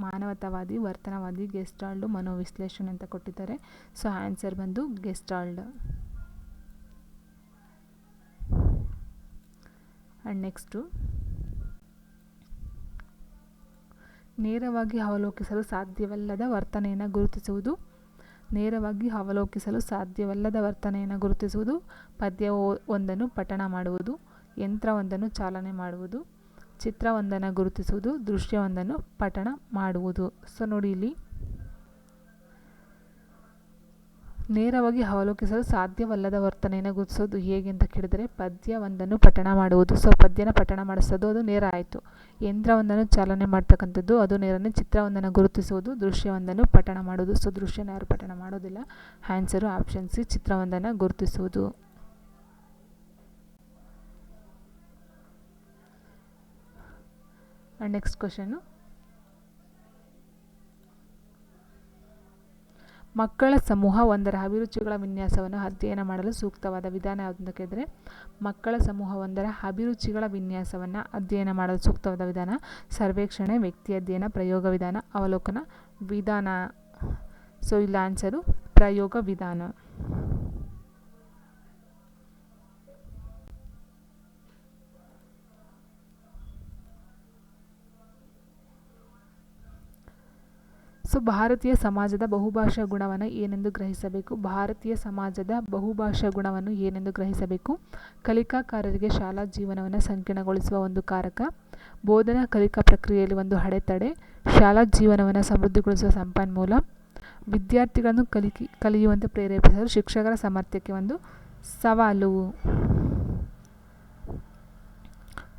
ಮಾನವತಾವಾದಿ, ವರ್ತನವಾದಿ, ಗೆಸ್ಟಾಲ್ಡ್, ಮನೋವಿಶ್ಲೇಷಣೆ ಅಂತ ಕೊಟ್ಟಿದ್ದಾರೆ. ಸೊ ಆನ್ಸರ್ ಬಂದು ಗೆಸ್ಟಾಲ್ಡ್. ಆ್ಯಂಡ್ ನೆಕ್ಸ್ಟು, ನೇರವಾಗಿ ಅವಲೋಕಿಸಲು ಸಾಧ್ಯವಲ್ಲದ ವರ್ತನೆಯನ್ನು ಗುರುತಿಸುವುದು. ನೇರವಾಗಿ ಅವಲೋಕಿಸಲು ಸಾಧ್ಯವಲ್ಲದ ವರ್ತನೆಯನ್ನು ಗುರುತಿಸುವುದು, ಪದ್ಯವೊಂದನ್ನು ಪಠಣ ಮಾಡುವುದು, ಯಂತ್ರವೊಂದನ್ನು ಚಾಲನೆ ಮಾಡುವುದು, ಚಿತ್ರವೊಂದನ್ನು ಗುರುತಿಸುವುದು, ದೃಶ್ಯವೊಂದನ್ನು ಪಠಣ ಮಾಡುವುದು. ಸೊ ನೋಡಿ, ಇಲ್ಲಿ ನೇರವಾಗಿ ಅವಲೋಕಿಸಲು ಸಾಧ್ಯವಲ್ಲದ ವರ್ತನೆಯನ್ನು ಗುರುತಿಸೋದು ಹೇಗೆ ಅಂತ ಕೇಳಿದರೆ ಪದ್ಯವೊಂದನ್ನು ಪಠಣ ಮಾಡುವುದು. ಸೊ ಪದ್ಯನ ಪಠಣ ಮಾಡಿಸೋದು ಅದು ನೇರ ಆಯಿತು. ಯಂತ್ರವೊಂದನ್ನು ಚಾಲನೆ ಮಾಡ್ತಕ್ಕಂಥದ್ದು ಅದು ನೇರನೇ. ಚಿತ್ರವೊಂದನ್ನು ಗುರುತಿಸುವುದು, ದೃಶ್ಯವೊಂದನ್ನು ಪಠಣ ಮಾಡುವುದು. ಸೊ ದೃಶ್ಯನ ಯಾರು ಪಠಣ ಮಾಡೋದಿಲ್ಲ. ಆನ್ಸರು ಆಪ್ಷನ್ ಸಿ, ಚಿತ್ರವೊಂದನ್ನು ಗುರುತಿಸುವುದು. ನೆಕ್ಸ್ಟ್ ಕ್ವಶನು, ಮಕ್ಕಳ ಸಮೂಹ ಒಂದರ ಅಭಿರುಚಿಗಳ ವಿನ್ಯಾಸವನ್ನು ಅಧ್ಯಯನ ಮಾಡಲು ಸೂಕ್ತವಾದ ವಿಧಾನ ಯಾವುದು ಅಂತ ಕೇಳಿದರೆ, ಮಕ್ಕಳ ಸಮೂಹ ಒಂದರ ಅಭಿರುಚಿಗಳ ವಿನ್ಯಾಸವನ್ನು ಅಧ್ಯಯನ ಮಾಡಲು ಸೂಕ್ತವಾದ ವಿಧಾನ ಸರ್ವೇಕ್ಷಣೆ, ವ್ಯಕ್ತಿ ಅಧ್ಯಯನ, ಪ್ರಯೋಗ ವಿಧಾನ, ಅವಲೋಕನ ವಿಧಾನ. ಸೊ ಇಲ್ಲಿ ಆನ್ಸರು ಪ್ರಯೋಗ ವಿಧಾನ. ಸೊ ಭಾರತೀಯ ಸಮಾಜದ ಬಹುಭಾಷಾ ಗುಣವನ್ನು ಏನೆಂದು ಗ್ರಹಿಸಬೇಕು? ಭಾರತೀಯ ಸಮಾಜದ ಬಹುಭಾಷಾ ಗುಣವನ್ನು ಏನೆಂದು ಗ್ರಹಿಸಬೇಕು? ಕಲಿಕಾಕಾರರಿಗೆ ಶಾಲಾ ಜೀವನವನ್ನು ಸಂಕೀರ್ಣಗೊಳಿಸುವ ಒಂದು ಕಾರಕ, ಬೋಧನಾ ಕಲಿಕಾ ಪ್ರಕ್ರಿಯೆಯಲ್ಲಿ ಒಂದು ಅಡೆತಡೆ, ಶಾಲಾ ಜೀವನವನ್ನು ಸಮೃದ್ಧಿಗೊಳಿಸುವ ಸಂಪನ್ಮೂಲ, ವಿದ್ಯಾರ್ಥಿಗಳನ್ನು ಕಲಿಯುವಂತೆ ಪ್ರೇರೇಪಿಸಲು ಶಿಕ್ಷಕರ ಸಾಮರ್ಥ್ಯಕ್ಕೆ ಒಂದು ಸವಾಲು.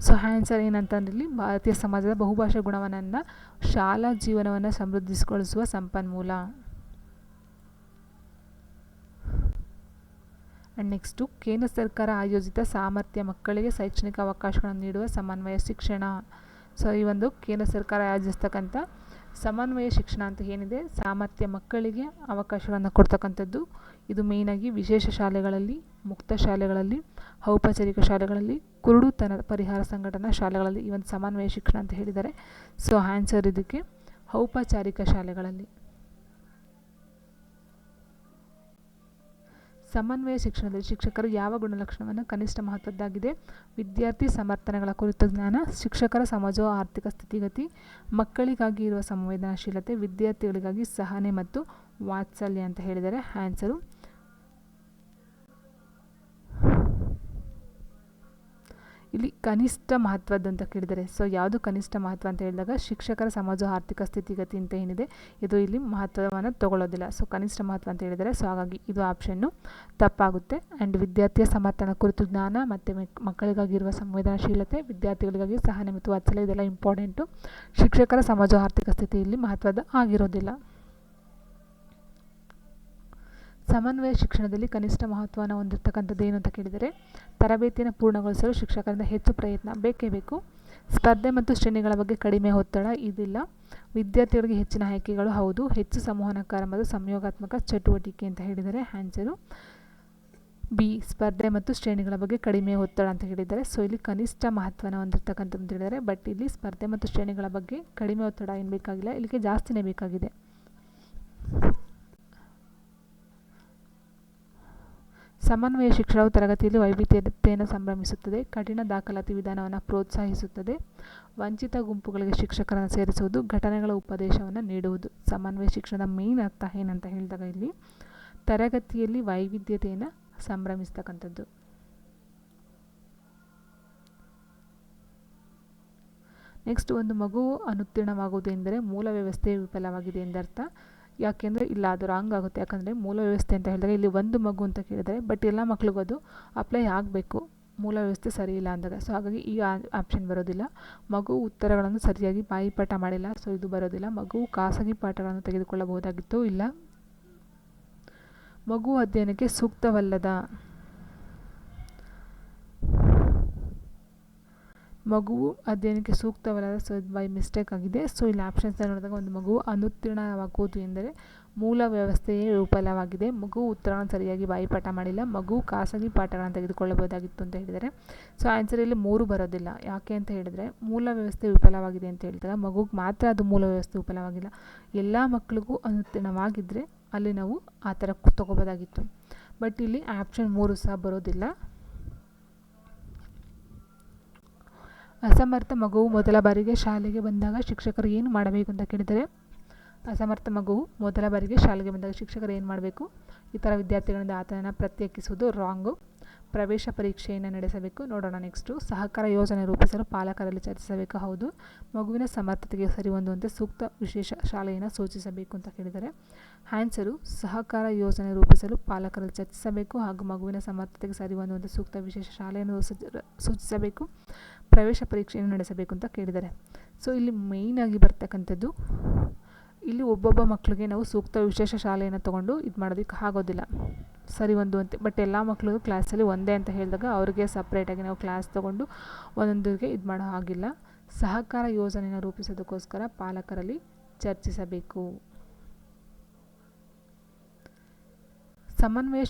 ಸೊ ಆನ್ಸರ್ ಏನಂತಂದ್ರೆ ಇಲ್ಲಿ ಭಾರತೀಯ ಸಮಾಜದ ಬಹುಭಾಷಾ ಗುಣವನ್ನು ಶಾಲಾ ಜೀವನವನ್ನು ಸಮೃದ್ಧಿಗೊಳಿಸುವ ಸಂಪನ್ಮೂಲ. ಆ್ಯಂಡ್ ನೆಕ್ಸ್ಟು ಕೇಂದ್ರ ಸರ್ಕಾರ ಆಯೋಜಿತ ಸಾಮರ್ಥ್ಯ ಮಕ್ಕಳಿಗೆ ಶೈಕ್ಷಣಿಕ ಅವಕಾಶಗಳನ್ನು ನೀಡುವ ಸಮನ್ವಯ ಶಿಕ್ಷಣ. ಸೊ ಈ ಒಂದು ಕೇಂದ್ರ ಸರ್ಕಾರ ಆಯೋಜಿಸ್ತಕ್ಕಂಥ ಸಮನ್ವಯ ಶಿಕ್ಷಣ ಅಂತ ಏನಿದೆ, ಸಾಮರ್ಥ್ಯ ಮಕ್ಕಳಿಗೆ ಅವಕಾಶಗಳನ್ನು ಕೊಡ್ತಕ್ಕಂಥದ್ದು. ಇದು ಮೇಯ್ನಾಗಿ ವಿಶೇಷ ಶಾಲೆಗಳಲ್ಲಿ, ಮುಕ್ತ ಶಾಲೆಗಳಲ್ಲಿ, ಔಪಚಾರಿಕ ಶಾಲೆಗಳಲ್ಲಿ, ಕುರುಡುತನ ಪರಿಹಾರ ಸಂಘಟನಾ ಶಾಲೆಗಳಲ್ಲಿ ಈ ಒಂದು ಸಮನ್ವಯ ಶಿಕ್ಷಣ ಅಂತ ಹೇಳಿದ್ದಾರೆ. ಸೊ ಆನ್ಸರ್ ಇದಕ್ಕೆ ಔಪಚಾರಿಕ ಶಾಲೆಗಳಲ್ಲಿ. ಸಮನ್ವಯ ಶಿಕ್ಷಣದಲ್ಲಿ ಶಿಕ್ಷಕರು ಯಾವ ಗುಣಲಕ್ಷಣವನ್ನು ಕನಿಷ್ಠ ಮಹತ್ವದ್ದಾಗಿದೆ? ವಿದ್ಯಾರ್ಥಿ ಸಮರ್ಥನೆಗಳ ಕುರಿತ ಜ್ಞಾನ, ಶಿಕ್ಷಕರ ಸಮಾಜ ಆರ್ಥಿಕ ಸ್ಥಿತಿಗತಿ, ಮಕ್ಕಳಿಗಾಗಿ ಇರುವ ಸಂವೇದನಾಶೀಲತೆ, ವಿದ್ಯಾರ್ಥಿಗಳಿಗಾಗಿ ಸಹನೆ ಮತ್ತು ವಾತ್ಸಲ್ಯ ಅಂತ ಹೇಳಿದರೆ ಆನ್ಸರು ಇಲ್ಲಿ ಕನಿಷ್ಠ ಮಹತ್ವದ್ದು ಅಂತ ಕೇಳಿದರೆ. ಸೊ ಯಾವುದು ಕನಿಷ್ಠ ಮಹತ್ವ ಅಂತ ಹೇಳಿದಾಗ ಶಿಕ್ಷಕರ ಸಮಾಜ ಆರ್ಥಿಕ ಸ್ಥಿತಿಗತಿ ಅಂತ ಏನಿದೆ ಇದು ಇಲ್ಲಿ ಮಹತ್ವವನ್ನು ತಗೊಳ್ಳೋದಿಲ್ಲ. ಸೊ ಕನಿಷ್ಠ ಮಹತ್ವ ಅಂತ ಹೇಳಿದರೆ, ಸೊ ಹಾಗಾಗಿ ಇದು ಆಪ್ಷನ್ನು ತಪ್ಪಾಗುತ್ತೆ. ಆ್ಯಂಡ್ ವಿದ್ಯಾರ್ಥಿಯ ಸಮರ್ಥನೆ ಕುರಿತು ಜ್ಞಾನ ಮತ್ತು ಮಕ್ಕಳಿಗಾಗಿರುವ ಸಂವೇದನಾಶೀಲತೆ, ವಿದ್ಯಾರ್ಥಿಗಳಿಗಾಗಿ ಸಹನೆ ಮತ್ತು ವಾತ್ಸಲ್ಯ ಇದೆಲ್ಲ ಇಂಪಾರ್ಟೆಂಟು. ಶಿಕ್ಷಕರ ಸಮಾಜ ಆರ್ಥಿಕ ಸ್ಥಿತಿ ಇಲ್ಲಿ ಮಹತ್ವದ ಆಗಿರೋದಿಲ್ಲ. ಸಮನ್ವಯ ಶಿಕ್ಷಣದಲ್ಲಿ ಕನಿಷ್ಠ ಮಹತ್ವವನ್ನು ಹೊಂದಿರತಕ್ಕಂಥದ್ದು ಏನು ಅಂತ ಕೇಳಿದರೆ, ತರಬೇತಿಯನ್ನು ಪೂರ್ಣಗೊಳಿಸಲು ಶಿಕ್ಷಕರಿಂದ ಹೆಚ್ಚು ಪ್ರಯತ್ನ ಬೇಕೇ ಬೇಕು. ಸ್ಪರ್ಧೆ ಮತ್ತು ಶ್ರೇಣಿಗಳ ಬಗ್ಗೆ ಕಡಿಮೆ ಒತ್ತಡ ಇದಿಲ್ಲ. ವಿದ್ಯಾರ್ಥಿಗಳಿಗೆ ಹೆಚ್ಚಿನ ಆಯ್ಕೆಗಳು ಹೌದು. ಹೆಚ್ಚು ಸಂವಹನಕಾರ ಮತ್ತು ಸಂಯೋಗಾತ್ಮಕ ಚಟುವಟಿಕೆ ಅಂತ ಹೇಳಿದರೆ ಆನ್ಸರು ಬಿ, ಸ್ಪರ್ಧೆ ಮತ್ತು ಶ್ರೇಣಿಗಳ ಬಗ್ಗೆ ಕಡಿಮೆ ಒತ್ತಡ ಅಂತ ಹೇಳಿದ್ದಾರೆ. ಸೊ ಇಲ್ಲಿ ಕನಿಷ್ಠ ಮಹತ್ವನ ಹೊಂದಿರತಕ್ಕಂಥದ್ದು ಅಂತ ಹೇಳಿದ್ದಾರೆ. ಬಟ್ ಇಲ್ಲಿ ಸ್ಪರ್ಧೆ ಮತ್ತು ಶ್ರೇಣಿಗಳ ಬಗ್ಗೆ ಕಡಿಮೆ ಒತ್ತಡ ಏನು ಬೇಕಾಗಿಲ್ಲ, ಇಲ್ಲಿಗೆ ಜಾಸ್ತಿನೇ ಬೇಕಾಗಿದೆ. ಸಮನ್ವಯ ಶಿಕ್ಷಣವು ತರಗತಿಯಲ್ಲಿ ವೈವಿಧ್ಯತೆಯನ್ನು ಸಂಭ್ರಮಿಸುತ್ತದೆ, ಕಠಿಣ ದಾಖಲಾತಿ ವಿಧಾನವನ್ನು ಪ್ರೋತ್ಸಾಹಿಸುತ್ತದೆ, ವಂಚಿತ ಗುಂಪುಗಳಿಗೆ ಶಿಕ್ಷಕರನ್ನು ಸೇರಿಸುವುದು, ಘಟನೆಗಳ ಉಪದೇಶವನ್ನು ನೀಡುವುದು. ಸಮನ್ವಯ ಶಿಕ್ಷಣದ ಮೇನ್ ಅರ್ಥ ಏನಂತ ಹೇಳಿದಾಗ ಇಲ್ಲಿ ತರಗತಿಯಲ್ಲಿ ವೈವಿಧ್ಯತೆಯನ್ನು ಸಂಭ್ರಮಿಸ್ತಕ್ಕಂಥದ್ದು. ನೆಕ್ಸ್ಟ್, ಒಂದು ಮಗುವು ಅನುತ್ತೀರ್ಣವಾಗುವುದು ಎಂದರೆ ಮೂಲ ವ್ಯವಸ್ಥೆ ವಿಫಲವಾಗಿದೆ ಎಂದರ್ಥ. ಯಾಕೆಂದರೆ ಇಲ್ಲ, ಅದು ರಾಂಗ್ ಆಗುತ್ತೆ. ಯಾಕಂದರೆ ಮೂಲ ವ್ಯವಸ್ಥೆ ಅಂತ ಹೇಳಿದಾಗ ಇಲ್ಲಿ ಒಂದು ಮಗು ಅಂತ ಕೇಳಿದರೆ, ಬಟ್ ಎಲ್ಲ ಮಕ್ಳಿಗೂ ಅದು ಅಪ್ಲೈ ಆಗಬೇಕು ಮೂಲ ವ್ಯವಸ್ಥೆ ಸರಿ ಇಲ್ಲ ಅಂದಾಗ. ಸೊ ಹಾಗಾಗಿ ಈ ಆಪ್ಷನ್ ಬರೋದಿಲ್ಲ. ಮಗು ಉತ್ತರಗಳನ್ನು ಸರಿಯಾಗಿ ಬಾಯಿಪಾಠ ಮಾಡಿಲ್ಲ, ಸೊ ಇದು ಬರೋದಿಲ್ಲ. ಮಗು ಖಾಸಗಿ ಪಾಠಗಳನ್ನು ತೆಗೆದುಕೊಳ್ಳಬಹುದಾಗಿತ್ತು, ಇಲ್ಲ. ಮಗು ಅಧ್ಯಯನಕ್ಕೆ ಸೂಕ್ತವಲ್ಲದ, ಮಗುವು ಅಧ್ಯಯನಕ್ಕೆ ಸೂಕ್ತವಲ್ಲದ, ಸೊ ಬೈ ಮಿಸ್ಟೇಕ್ ಆಗಿದೆ. ಸೊ ಇಲ್ಲಿ ಆಪ್ಷನ್ಸ್ ನೋಡಿದಾಗ ಒಂದು ಮಗು ಅನುತ್ತೀರ್ಣವಾಗುವುದು ಎಂದರೆ ಮೂಲ ವ್ಯವಸ್ಥೆಯೇ ವಿಫಲವಾಗಿದೆ, ಮಗು ಉತ್ತರಗಳನ್ನು ಸರಿಯಾಗಿ ಬಾಯಿಪಾಠ ಮಾಡಿಲ್ಲ, ಮಗು ಖಾಸಗಿ ಪಾಠಗಳನ್ನು ತೆಗೆದುಕೊಳ್ಳಬಹುದಾಗಿತ್ತು ಅಂತ ಹೇಳಿದರೆ. ಸೊ ಆನ್ಸರ್ ಇಲ್ಲಿ 3 ಬರೋದಿಲ್ಲ. ಯಾಕೆ ಅಂತ ಹೇಳಿದರೆ ಮೂಲ ವ್ಯವಸ್ಥೆ ವಿಫಲವಾಗಿದೆ ಅಂತ ಹೇಳಿದಾಗ ಮಗುಗೆ ಮಾತ್ರ ಅದು ಮೂಲ ವ್ಯವಸ್ಥೆ ವಿಫಲವಾಗಿಲ್ಲ, ಎಲ್ಲ ಮಕ್ಕಳಿಗೂ ಅನುತ್ತೀರ್ಣವಾಗಿದ್ದರೆ ಅಲ್ಲಿ ನಾವು ಆ ಥರ ತೊಗೋಬೋದಾಗಿತ್ತು. ಬಟ್ ಇಲ್ಲಿ ಆಪ್ಷನ್ 3 ಸಹ ಬರೋದಿಲ್ಲ. ಅಸಮರ್ಥ ಮಗುವು ಮೊದಲ ಬಾರಿಗೆ ಶಾಲೆಗೆ ಬಂದಾಗ ಶಿಕ್ಷಕರು ಏನು ಮಾಡಬೇಕು ಅಂತ ಕೇಳಿದರೆ, ಅಸಮರ್ಥ ಮಗುವು ಮೊದಲ ಬಾರಿಗೆ ಶಾಲೆಗೆ ಬಂದಾಗ ಶಿಕ್ಷಕರು ಏನು ಮಾಡಬೇಕು? ಇತರ ವಿದ್ಯಾರ್ಥಿಗಳಿಂದ ಆತನನ್ನು ಪ್ರತ್ಯೇಕಿಸುವುದು ರಾಂಗು. ಪ್ರವೇಶ ಪರೀಕ್ಷೆಯನ್ನು ನಡೆಸಬೇಕು. ನೋಡೋಣ ನೆಕ್ಸ್ಟು. ಸಹಕಾರ ಯೋಜನೆ ರೂಪಿಸಲು ಪಾಲಕರಲ್ಲಿ ಚರ್ಚಿಸಬೇಕು. ಹೌದು. ಮಗುವಿನ ಸಮರ್ಥತೆಗೆ ಸರಿಹೊಂದುವಂತೆ ಸೂಕ್ತ ವಿಶೇಷ ಶಾಲೆಯನ್ನು ಸೂಚಿಸಬೇಕು ಅಂತ ಕೇಳಿದರೆ ಆನ್ಸರು ಸಹಕಾರ ಯೋಜನೆ ರೂಪಿಸಲು ಪಾಲಕರಲ್ಲಿ ಚರ್ಚಿಸಬೇಕು ಹಾಗೂ ಮಗುವಿನ ಸಮರ್ಥತೆಗೆ ಸರಿಹೊಂದುವಂತೆ ಸೂಕ್ತ ವಿಶೇಷ ಶಾಲೆಯನ್ನು ಸೂಚಿಸಬೇಕು, ಪ್ರವೇಶ ಪರೀಕ್ಷೆಯನ್ನು ನಡೆಸಬೇಕು ಅಂತ ಕೇಳಿದ್ದಾರೆ. ಸೊ ಇಲ್ಲಿ ಮೇಯ್ನಾಗಿ ಬರ್ತಕ್ಕಂಥದ್ದು ಇಲ್ಲಿ ಒಬ್ಬೊಬ್ಬ ಮಕ್ಕಳಿಗೆ ನಾವು ಸೂಕ್ತ ವಿಶೇಷ ಶಾಲೆಯನ್ನು ತೊಗೊಂಡು ಇದು ಮಾಡೋದಕ್ಕೆ ಆಗೋದಿಲ್ಲ, ಸರಿ ಹೊಂದುವಂತೆ. ಬಟ್ ಎಲ್ಲ ಮಕ್ಕಳಿಗೂ ಕ್ಲಾಸಲ್ಲಿ ಒಂದೇ ಅಂತ ಹೇಳಿದಾಗ ಅವ್ರಿಗೆ ಸಪ್ರೇಟಾಗಿ ನಾವು ಕ್ಲಾಸ್ ತೊಗೊಂಡು ಒಂದೊಂದಿಗೆ ಇದು ಮಾಡೋ ಹಾಗಿಲ್ಲ. ಸಹಕಾರ ಯೋಜನೆಯನ್ನು ರೂಪಿಸೋದಕ್ಕೋಸ್ಕರ ಪಾಲಕರಲ್ಲಿ ಚರ್ಚಿಸಬೇಕು. ಸಮನ್ವಯ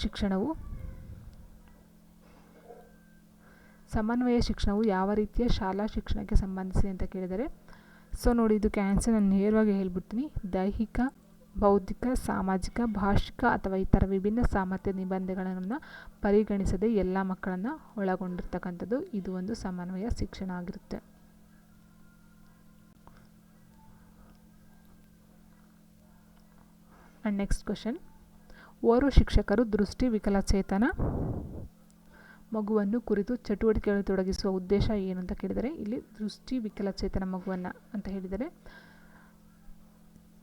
ಶಿಕ್ಷಣವು ಯಾವ ರೀತಿಯ ಶಾಲಾ ಶಿಕ್ಷಣಕ್ಕೆ ಸಂಬಂಧಿಸಿದೆ ಅಂತ ಕೇಳಿದರೆ, ಸೊ ನೋಡಿ ಇದಕ್ಕೆ ಆನ್ಸರ್ ನಾನು ನೇರವಾಗಿ ಹೇಳ್ಬಿಡ್ತೀನಿ. ದೈಹಿಕ, ಬೌದ್ಧಿಕ, ಸಾಮಾಜಿಕ, ಭಾಷಿಕ ಅಥವಾ ಇತರ ವಿಭಿನ್ನ ಸಾಮರ್ಥ್ಯ ನಿಬಂಧನೆಗಳನ್ನು ಪರಿಗಣಿಸದೆ ಎಲ್ಲ ಮಕ್ಕಳನ್ನು ಒಳಗೊಂಡಿರ್ತಕ್ಕಂಥದ್ದು ಇದು ಒಂದು ಸಮನ್ವಯ ಶಿಕ್ಷಣ ಆಗಿರುತ್ತೆ. ಆ್ಯಂಡ್ ನೆಕ್ಸ್ಟ್ ಕ್ವಶನ್, ಓರ್ವ ಶಿಕ್ಷಕರು ದೃಷ್ಟಿ ವಿಕಲಚೇತನ ಮಗುವನ್ನು ಕುರಿತು ಚಟುವಟಿಕೆಗಳನ್ನು ತೊಡಗಿಸುವ ಉದ್ದೇಶ ಏನು ಅಂತ ಕೇಳಿದರೆ, ಇಲ್ಲಿ ದೃಷ್ಟಿ ವಿಕಲಚೇತನ ಮಗುವನ್ನು ಅಂತ ಹೇಳಿದರೆ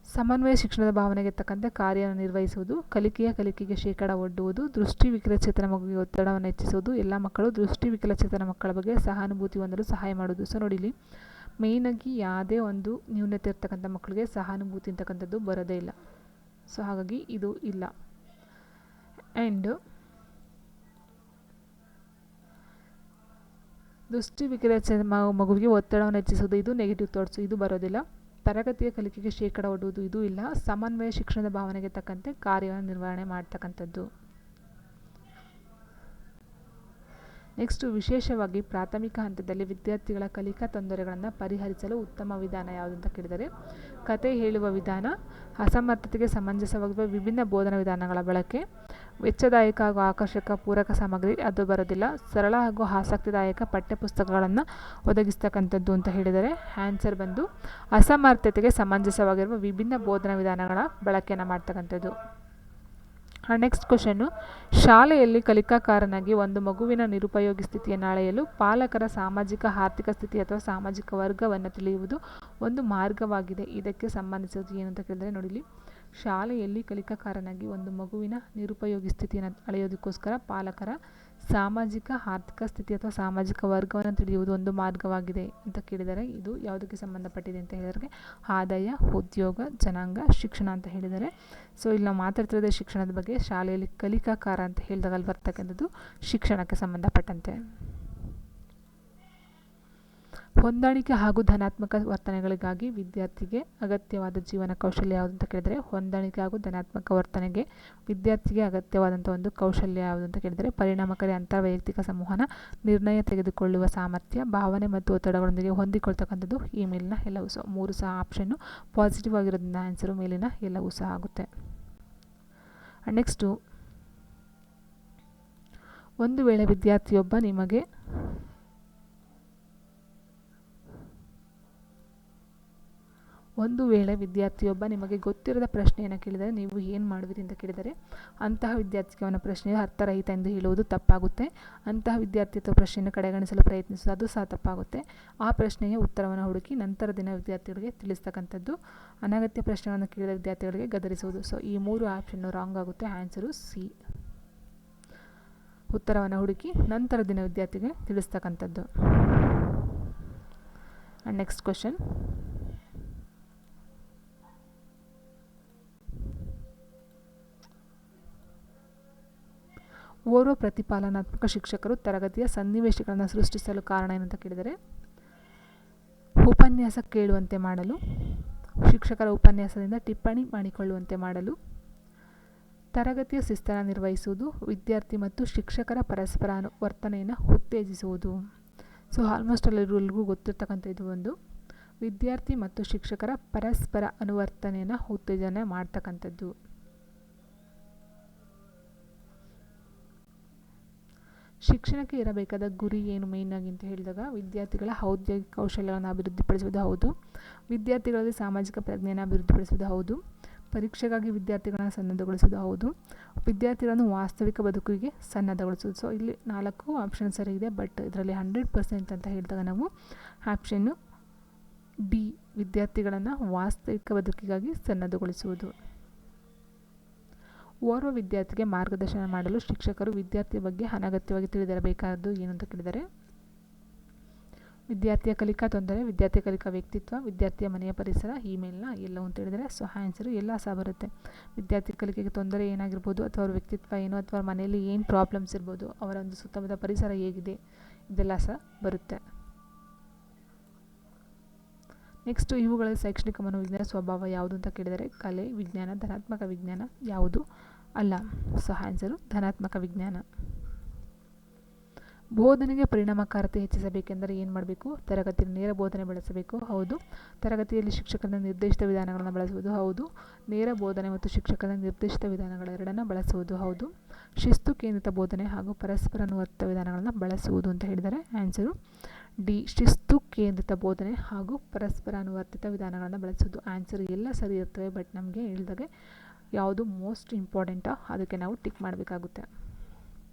ಸಮನ್ವಯ ಶಿಕ್ಷಣದ ಭಾವನೆಗೆ ತಕ್ಕಂತೆ ಕಾರ್ಯನಿರ್ವಹಿಸುವುದು, ಕಲಿಕೆಗೆ ಶೇಕಡ ಒಡ್ಡುವುದು, ದೃಷ್ಟಿ ವಿಕಲಚೇತನ ಮಗುವಿಗೆ ಒತ್ತಡವನ್ನು ಹೆಚ್ಚಿಸುವುದು, ಎಲ್ಲ ಮಕ್ಕಳು ದೃಷ್ಟಿ ವಿಕಲಚೇತನ ಮಕ್ಕಳ ಬಗ್ಗೆ ಸಹಾನುಭೂತಿ ಹೊಂದಲು ಸಹಾಯ ಮಾಡುವುದು. ಸೊ ನೋಡಿ ಇಲ್ಲಿ ಮೇಯ್ನಾಗಿ ಯಾವುದೇ ಒಂದು ನ್ಯೂನತೆ ಇರ್ತಕ್ಕಂಥ ಮಕ್ಕಳಿಗೆ ಸಹಾನುಭೂತಿ ಅಂತಕ್ಕಂಥದ್ದು ಬರೋದೇ ಇಲ್ಲ. ಸೊ ಹಾಗಾಗಿ ಇದು ಇಲ್ಲ. ಆ್ಯಂಡ್ ದೃಷ್ಟಿ ವಿಕಲಚೇತನ ಮಗುವಿಗೆ ಒತ್ತಡವನ್ನು ಹೆಚ್ಚಿಸುವುದು, ಇದು ನೆಗೆಟಿವ್ ಥಾಟ್ಸು, ಇದು ಬರೋದಿಲ್ಲ. ತರಗತಿಯ ಕಲಿಕೆಗೆ ಶೇಕಡ ಒಡ್ಡುವುದು, ಇದು ಇಲ್ಲ. ಸಮನ್ವಯ ಶಿಕ್ಷಣದ ಭಾವನೆಗೆ ತಕ್ಕಂತೆ ಕಾರ್ಯವನ್ನು ನಿರ್ವಹಣೆ ಮಾಡ್ತಕ್ಕಂಥದ್ದು. ನೆಕ್ಸ್ಟು, ವಿಶೇಷವಾಗಿ ಪ್ರಾಥಮಿಕ ಹಂತದಲ್ಲಿ ವಿದ್ಯಾರ್ಥಿಗಳ ಕಲಿಕಾ ತೊಂದರೆಗಳನ್ನು ಪರಿಹರಿಸಲು ಉತ್ತಮ ವಿಧಾನ ಯಾವುದು ಅಂತ ಕೇಳಿದರೆ, ಕತೆ ಹೇಳುವ ವಿಧಾನ, ಅಸಮರ್ಥತೆಗೆ ಸಮಂಜಸವಾಗಿರುವ ವಿಭಿನ್ನ ಬೋಧನಾ ವಿಧಾನಗಳ ಬಳಕೆ, ವೆಚ್ಚದಾಯಕ ಹಾಗೂ ಆಕರ್ಷಕ ಪೂರಕ ಸಾಮಗ್ರಿ, ಅದು ಬರೋದಿಲ್ಲ. ಸರಳ ಹಾಗೂ ಆಸಕ್ತಿದಾಯಕ ಪಠ್ಯಪುಸ್ತಕಗಳನ್ನು ಒದಗಿಸ್ತಕ್ಕಂಥದ್ದು ಅಂತ ಹೇಳಿದರೆ ಆನ್ಸರ್ ಬಂದು ಅಸಮರ್ಥತೆಗೆ ಸಮಂಜಸವಾಗಿರುವ ವಿಭಿನ್ನ ಬೋಧನಾ ವಿಧಾನಗಳ ಬಳಕೆಯನ್ನು ಮಾಡ್ತಕ್ಕಂಥದ್ದು. ನೆಕ್ಸ್ಟ್ ಕ್ವಶನ್ನು, ಶಾಲೆಯಲ್ಲಿ ಕಲಿಕಾಕಾರನಾಗಿ ಒಂದು ಮಗುವಿನ ನಿರುಪಯೋಗಿ ಸ್ಥಿತಿಯನ್ನು ಅಳೆಯಲು ಪಾಲಕರ ಸಾಮಾಜಿಕ ಆರ್ಥಿಕ ಸ್ಥಿತಿ ಅಥವಾ ಸಾಮಾಜಿಕ ವರ್ಗವನ್ನು ತಿಳಿಯುವುದು ಒಂದು ಮಾರ್ಗವಾಗಿದೆ. ಇದಕ್ಕೆ ಸಂಬಂಧಿಸಿದ್ದು ಏನು ಅಂತ ಕೇಳಿದರೆ ನೋಡಿ, ಇಲ್ಲಿ ಶಾಲೆಯಲ್ಲಿ ಕಲಿಕಾಕಾರನಾಗಿ ಒಂದು ಮಗುವಿನ ನಿರುಪಯೋಗಿ ಸ್ಥಿತಿಯನ್ನು ಅಳೆಯೋದಕ್ಕೋಸ್ಕರ ಪಾಲಕರ ಸಾಮಾಜಿಕ ಆರ್ಥಿಕ ಸ್ಥಿತಿ ಅಥವಾ ಸಾಮಾಜಿಕ ವರ್ಗವನ್ನು ತಿಳಿಯುವುದು ಒಂದು ಮಾರ್ಗವಾಗಿದೆ ಅಂತ ಕೇಳಿದರೆ ಇದು ಯಾವುದಕ್ಕೆ ಸಂಬಂಧಪಟ್ಟಿದೆ ಅಂತ ಹೇಳಿದರೆ ಆದಾಯ, ಉದ್ಯೋಗ, ಜನಾಂಗ, ಶಿಕ್ಷಣ ಅಂತ ಹೇಳಿದ್ದಾರೆ. ಸೊ ಇಲ್ಲಿ ನಾವು ಮಾತಾಡ್ತಿರೋದೇ ಶಿಕ್ಷಣದ ಬಗ್ಗೆ. ಶಾಲೆಯಲ್ಲಿ ಕಲಿಕಾಕಾರ ಅಂತ ಹೇಳಿದಾಗ ಅಲ್ಲಿ ಬರ್ತಕ್ಕಂಥದ್ದು ಶಿಕ್ಷಣಕ್ಕೆ ಸಂಬಂಧಪಟ್ಟಂತೆ. ಹೊಂದಾಣಿಕೆ ಹಾಗೂ ಧನಾತ್ಮಕ ವರ್ತನೆಗಳಿಗಾಗಿ ವಿದ್ಯಾರ್ಥಿಗೆ ಅಗತ್ಯವಾದ ಜೀವನ ಕೌಶಲ್ಯ ಯಾವುದು ಅಂತ ಕೇಳಿದರೆ, ಹೊಂದಾಣಿಕೆ ಹಾಗೂ ಧನಾತ್ಮಕ ವರ್ತನೆಗೆ ವಿದ್ಯಾರ್ಥಿಗೆ ಅಗತ್ಯವಾದಂಥ ಒಂದು ಕೌಶಲ್ಯ ಯಾವುದು ಅಂತ ಕೇಳಿದರೆ ಪರಿಣಾಮಕಾರಿ ಅಂತರ್ವೈಯಕ್ತಿಕ ಸಂವಹನ, ನಿರ್ಣಯ ತೆಗೆದುಕೊಳ್ಳುವ ಸಾಮರ್ಥ್ಯ, ಭಾವನೆ ಮತ್ತು ಒತ್ತಡಗಳೊಂದಿಗೆ ಹೊಂದಿಕೊಳ್ತಕ್ಕಂಥದ್ದು ಈ ಮೇಲಿನ ಎಲ್ಲವೂ ಸಹ. ಮೂರು ಸಹ ಆಪ್ಷನ್ನು ಪಾಸಿಟಿವ್ ಆಗಿರೋದ್ರಿಂದ ಆನ್ಸರು ಮೇಲಿನ ಎಲ್ಲವೂ ಸಹ ಆಗುತ್ತೆ. ನೆಕ್ಸ್ಟು, ಒಂದು ವೇಳೆ ವಿದ್ಯಾರ್ಥಿಯೊಬ್ಬ ನಿಮಗೆ ಗೊತ್ತಿರದ ಪ್ರಶ್ನೆಯನ್ನು ಕೇಳಿದರೆ ನೀವು ಏನು ಮಾಡುವಿರಿ ಅಂತ ಕೇಳಿದರೆ, ಅಂತಹ ವಿದ್ಯಾರ್ಥಿಗೆ ಅವನ ಪ್ರಶ್ನೆಯು ಅರ್ಥರಹಿತ ಎಂದು ಹೇಳುವುದು ತಪ್ಪಾಗುತ್ತೆ. ಅಂತಹ ವಿದ್ಯಾರ್ಥಿ ಅಥವಾ ಪ್ರಶ್ನೆಯನ್ನು ಕಡೆಗಣಿಸಲು ಪ್ರಯತ್ನಿಸುವುದು ಅದು ಸಹ ತಪ್ಪಾಗುತ್ತೆ. ಆ ಪ್ರಶ್ನೆಯ ಉತ್ತರವನ್ನು ಹುಡುಕಿ ನಂತರ ದಿನ ವಿದ್ಯಾರ್ಥಿಗಳಿಗೆ ತಿಳಿಸ್ತಕ್ಕಂಥದ್ದು. ಅನಗತ್ಯ ಪ್ರಶ್ನೆಗಳನ್ನು ಕೇಳಿದ ವಿದ್ಯಾರ್ಥಿಗಳಿಗೆ ಗದರಿಸುವುದು. ಸೊ ಈ ಮೂರು ಆಪ್ಷನ್ನು ರಾಂಗ್ ಆಗುತ್ತೆ. ಆನ್ಸರು ಸಿ, ಉತ್ತರವನ್ನು ಹುಡುಕಿ ನಂತರ ದಿನ ವಿದ್ಯಾರ್ಥಿಗೆ ತಿಳಿಸ್ತಕ್ಕಂಥದ್ದು. ನೆಕ್ಸ್ಟ್ ಕ್ವಶನ್, ಓರ್ವ ಪ್ರತಿಪಾಲನಾತ್ಮಕ ಶಿಕ್ಷಕರು ತರಗತಿಯ ಸನ್ನಿವೇಶಗಳನ್ನು ಸೃಷ್ಟಿಸಲು ಕಾರಣ ಏನಂತ ಕೇಳಿದರೆ, ಉಪನ್ಯಾಸ ಕೇಳುವಂತೆ ಮಾಡಲು, ಶಿಕ್ಷಕರ ಉಪನ್ಯಾಸದಿಂದ ಟಿಪ್ಪಣಿ ಮಾಡಿಕೊಳ್ಳುವಂತೆ ಮಾಡಲು, ತರಗತಿಯ ಶಿಸ್ತನ್ನು ನಿರ್ವಹಿಸುವುದು, ವಿದ್ಯಾರ್ಥಿ ಮತ್ತು ಶಿಕ್ಷಕರ ಪರಸ್ಪರ ವರ್ತನೆಯನ್ನು ಉತ್ತೇಜಿಸುವುದು. ಸೊ ಆಲ್ಮೋಸ್ಟ್ ಎಲ್ಲರಿಗೂ ಗೊತ್ತಿರ್ತಕ್ಕಂಥ ಇದು ಒಂದು ವಿದ್ಯಾರ್ಥಿ ಮತ್ತು ಶಿಕ್ಷಕರ ಪರಸ್ಪರ ಅನುವರ್ತನೆಯನ್ನು ಉತ್ತೇಜನೆ ಮಾಡ್ತಕ್ಕಂಥದ್ದು. ಶಿಕ್ಷಣಕ್ಕೆ ಇರಬೇಕಾದ ಗುರಿ ಏನು ಮೇಯ್ನಾಗಿ ಅಂತ ಹೇಳಿದಾಗ, ವಿದ್ಯಾರ್ಥಿಗಳ ಔದ್ಯೋಗಿಕ ಕೌಶಲ್ಯಗಳನ್ನು ಅಭಿವೃದ್ಧಿಪಡಿಸುವುದು ಹೌದು, ವಿದ್ಯಾರ್ಥಿಗಳಲ್ಲಿ ಸಾಮಾಜಿಕ ಪ್ರಜ್ಞೆಯನ್ನು ಅಭಿವೃದ್ಧಿಪಡಿಸುವುದು ಹೌದು, ಪರೀಕ್ಷೆಗಾಗಿ ವಿದ್ಯಾರ್ಥಿಗಳನ್ನು ಸನ್ನದ್ಧಗೊಳಿಸುವುದು ಹೌದು, ವಿದ್ಯಾರ್ಥಿಗಳನ್ನು ವಾಸ್ತವಿಕ ಬದುಕಿಗೆ ಸನ್ನದ್ಧಗೊಳಿಸುವುದು. ಸೊ ಇಲ್ಲಿ 4 ಆಪ್ಷನ್ ಸರಿ ಇದೆ. ಬಟ್ ಇದರಲ್ಲಿ 100% ಅಂತ ಹೇಳಿದಾಗ ನಾವು ಆಪ್ಷನ್ನು ಡಿ, ವಿದ್ಯಾರ್ಥಿಗಳನ್ನು ವಾಸ್ತವಿಕ ಬದುಕಿಗಾಗಿ ಸನ್ನದ್ಧಗೊಳಿಸುವುದು. ಓರ್ವ ವಿದ್ಯಾರ್ಥಿಗೆ ಮಾರ್ಗದರ್ಶನ ಮಾಡಲು ಶಿಕ್ಷಕರು ವಿದ್ಯಾರ್ಥಿಯ ಬಗ್ಗೆ ಅನಗತ್ಯವಾಗಿ ತಿಳಿದಿರಬೇಕಾದ್ದು ಏನು ಅಂತ ಕೇಳಿದರೆ, ವಿದ್ಯಾರ್ಥಿಯ ಕಲಿಕಾ ತೊಂದರೆ, ವಿದ್ಯಾರ್ಥಿಯ ಕಲಿಕಾ ವ್ಯಕ್ತಿತ್ವ, ವಿದ್ಯಾರ್ಥಿಯ ಮನೆಯ ಪರಿಸರ, ಇಮೇಲ್ನ ಎಲ್ಲವೂ ಅಂತ ಹೇಳಿದರೆ ಸೊ ಆನ್ಸರು ಎಲ್ಲ ಸಹ ಬರುತ್ತೆ. ವಿದ್ಯಾರ್ಥಿ ಕಲಿಕೆಗೆ ತೊಂದರೆ ಏನಾಗಿರ್ಬೋದು, ಅಥವಾ ಅವ್ರ ವ್ಯಕ್ತಿತ್ವ ಏನು, ಅಥವಾ ಅವ್ರ ಮನೆಯಲ್ಲಿ ಏನು ಪ್ರಾಬ್ಲಮ್ಸ್ ಇರ್ಬೋದು, ಅವರ ಒಂದು ಸುತ್ತಮುತ್ತ ಪರಿಸರ ಹೇಗಿದೆ, ಇದೆಲ್ಲ ಸಹ ಬರುತ್ತೆ. ನೆಕ್ಸ್ಟು, ಇವುಗಳಲ್ಲಿ ಶೈಕ್ಷಣಿಕ ಮನೋವಿಜ್ಞಾನ ಸ್ವಭಾವ ಯಾವುದು ಅಂತ ಕೇಳಿದರೆ ಕಲೆ, ವಿಜ್ಞಾನ, ಧನಾತ್ಮಕ ವಿಜ್ಞಾನ ಯಾವುದು ಅಲ್ಲ. ಸೊ ಆನ್ಸರು ಧನಾತ್ಮಕ ವಿಜ್ಞಾನ. ಬೋಧನೆಗೆ ಪರಿಣಾಮಕಾರತೆ ಹೆಚ್ಚಿಸಬೇಕೆಂದರೆ ಏನು ಮಾಡಬೇಕು? ತರಗತಿಯಲ್ಲಿ ನೇರ ಬೋಧನೆ ಬಳಸಬೇಕು. ಹೌದು. ತರಗತಿಯಲ್ಲಿ ಶಿಕ್ಷಕರ ನಿರ್ದೇಶಿತ ವಿಧಾನಗಳನ್ನು ಬಳಸುವುದು. ಹೌದು. ನೇರ ಬೋಧನೆ ಮತ್ತು ಶಿಕ್ಷಕರ ನಿರ್ದೇಶಿತ ವಿಧಾನಗಳೆರಡನ್ನು ಬಳಸುವುದು. ಹೌದು. ಶಿಸ್ತು ಕೇಂದ್ರಿತ ಬೋಧನೆ ಹಾಗೂ ಪರಸ್ಪರ ಅನುವರ್ತಿತ ವಿಧಾನಗಳನ್ನು ಬಳಸುವುದು ಅಂತ ಹೇಳಿದರೆ ಆನ್ಸರು ಡಿ. ಶಿಸ್ತು ಕೇಂದ್ರಿತ ಬೋಧನೆ ಹಾಗೂ ಪರಸ್ಪರ ಅನುವರ್ತಿತ ವಿಧಾನಗಳನ್ನು ಬಳಸುವುದು. ಆನ್ಸರ್ ಎಲ್ಲ ಸರಿ ಇರ್ತವೆ, ಬಟ್ ನಮಗೆ ಹೇಳಿದಾಗೆ ಯಾವುದು ಮೋಸ್ಟ್ ಇಂಪಾರ್ಟೆಂಟೋ ಅದಕ್ಕೆ ನಾವು ಟಿಕ್ ಮಾಡಬೇಕಾಗುತ್ತೆ.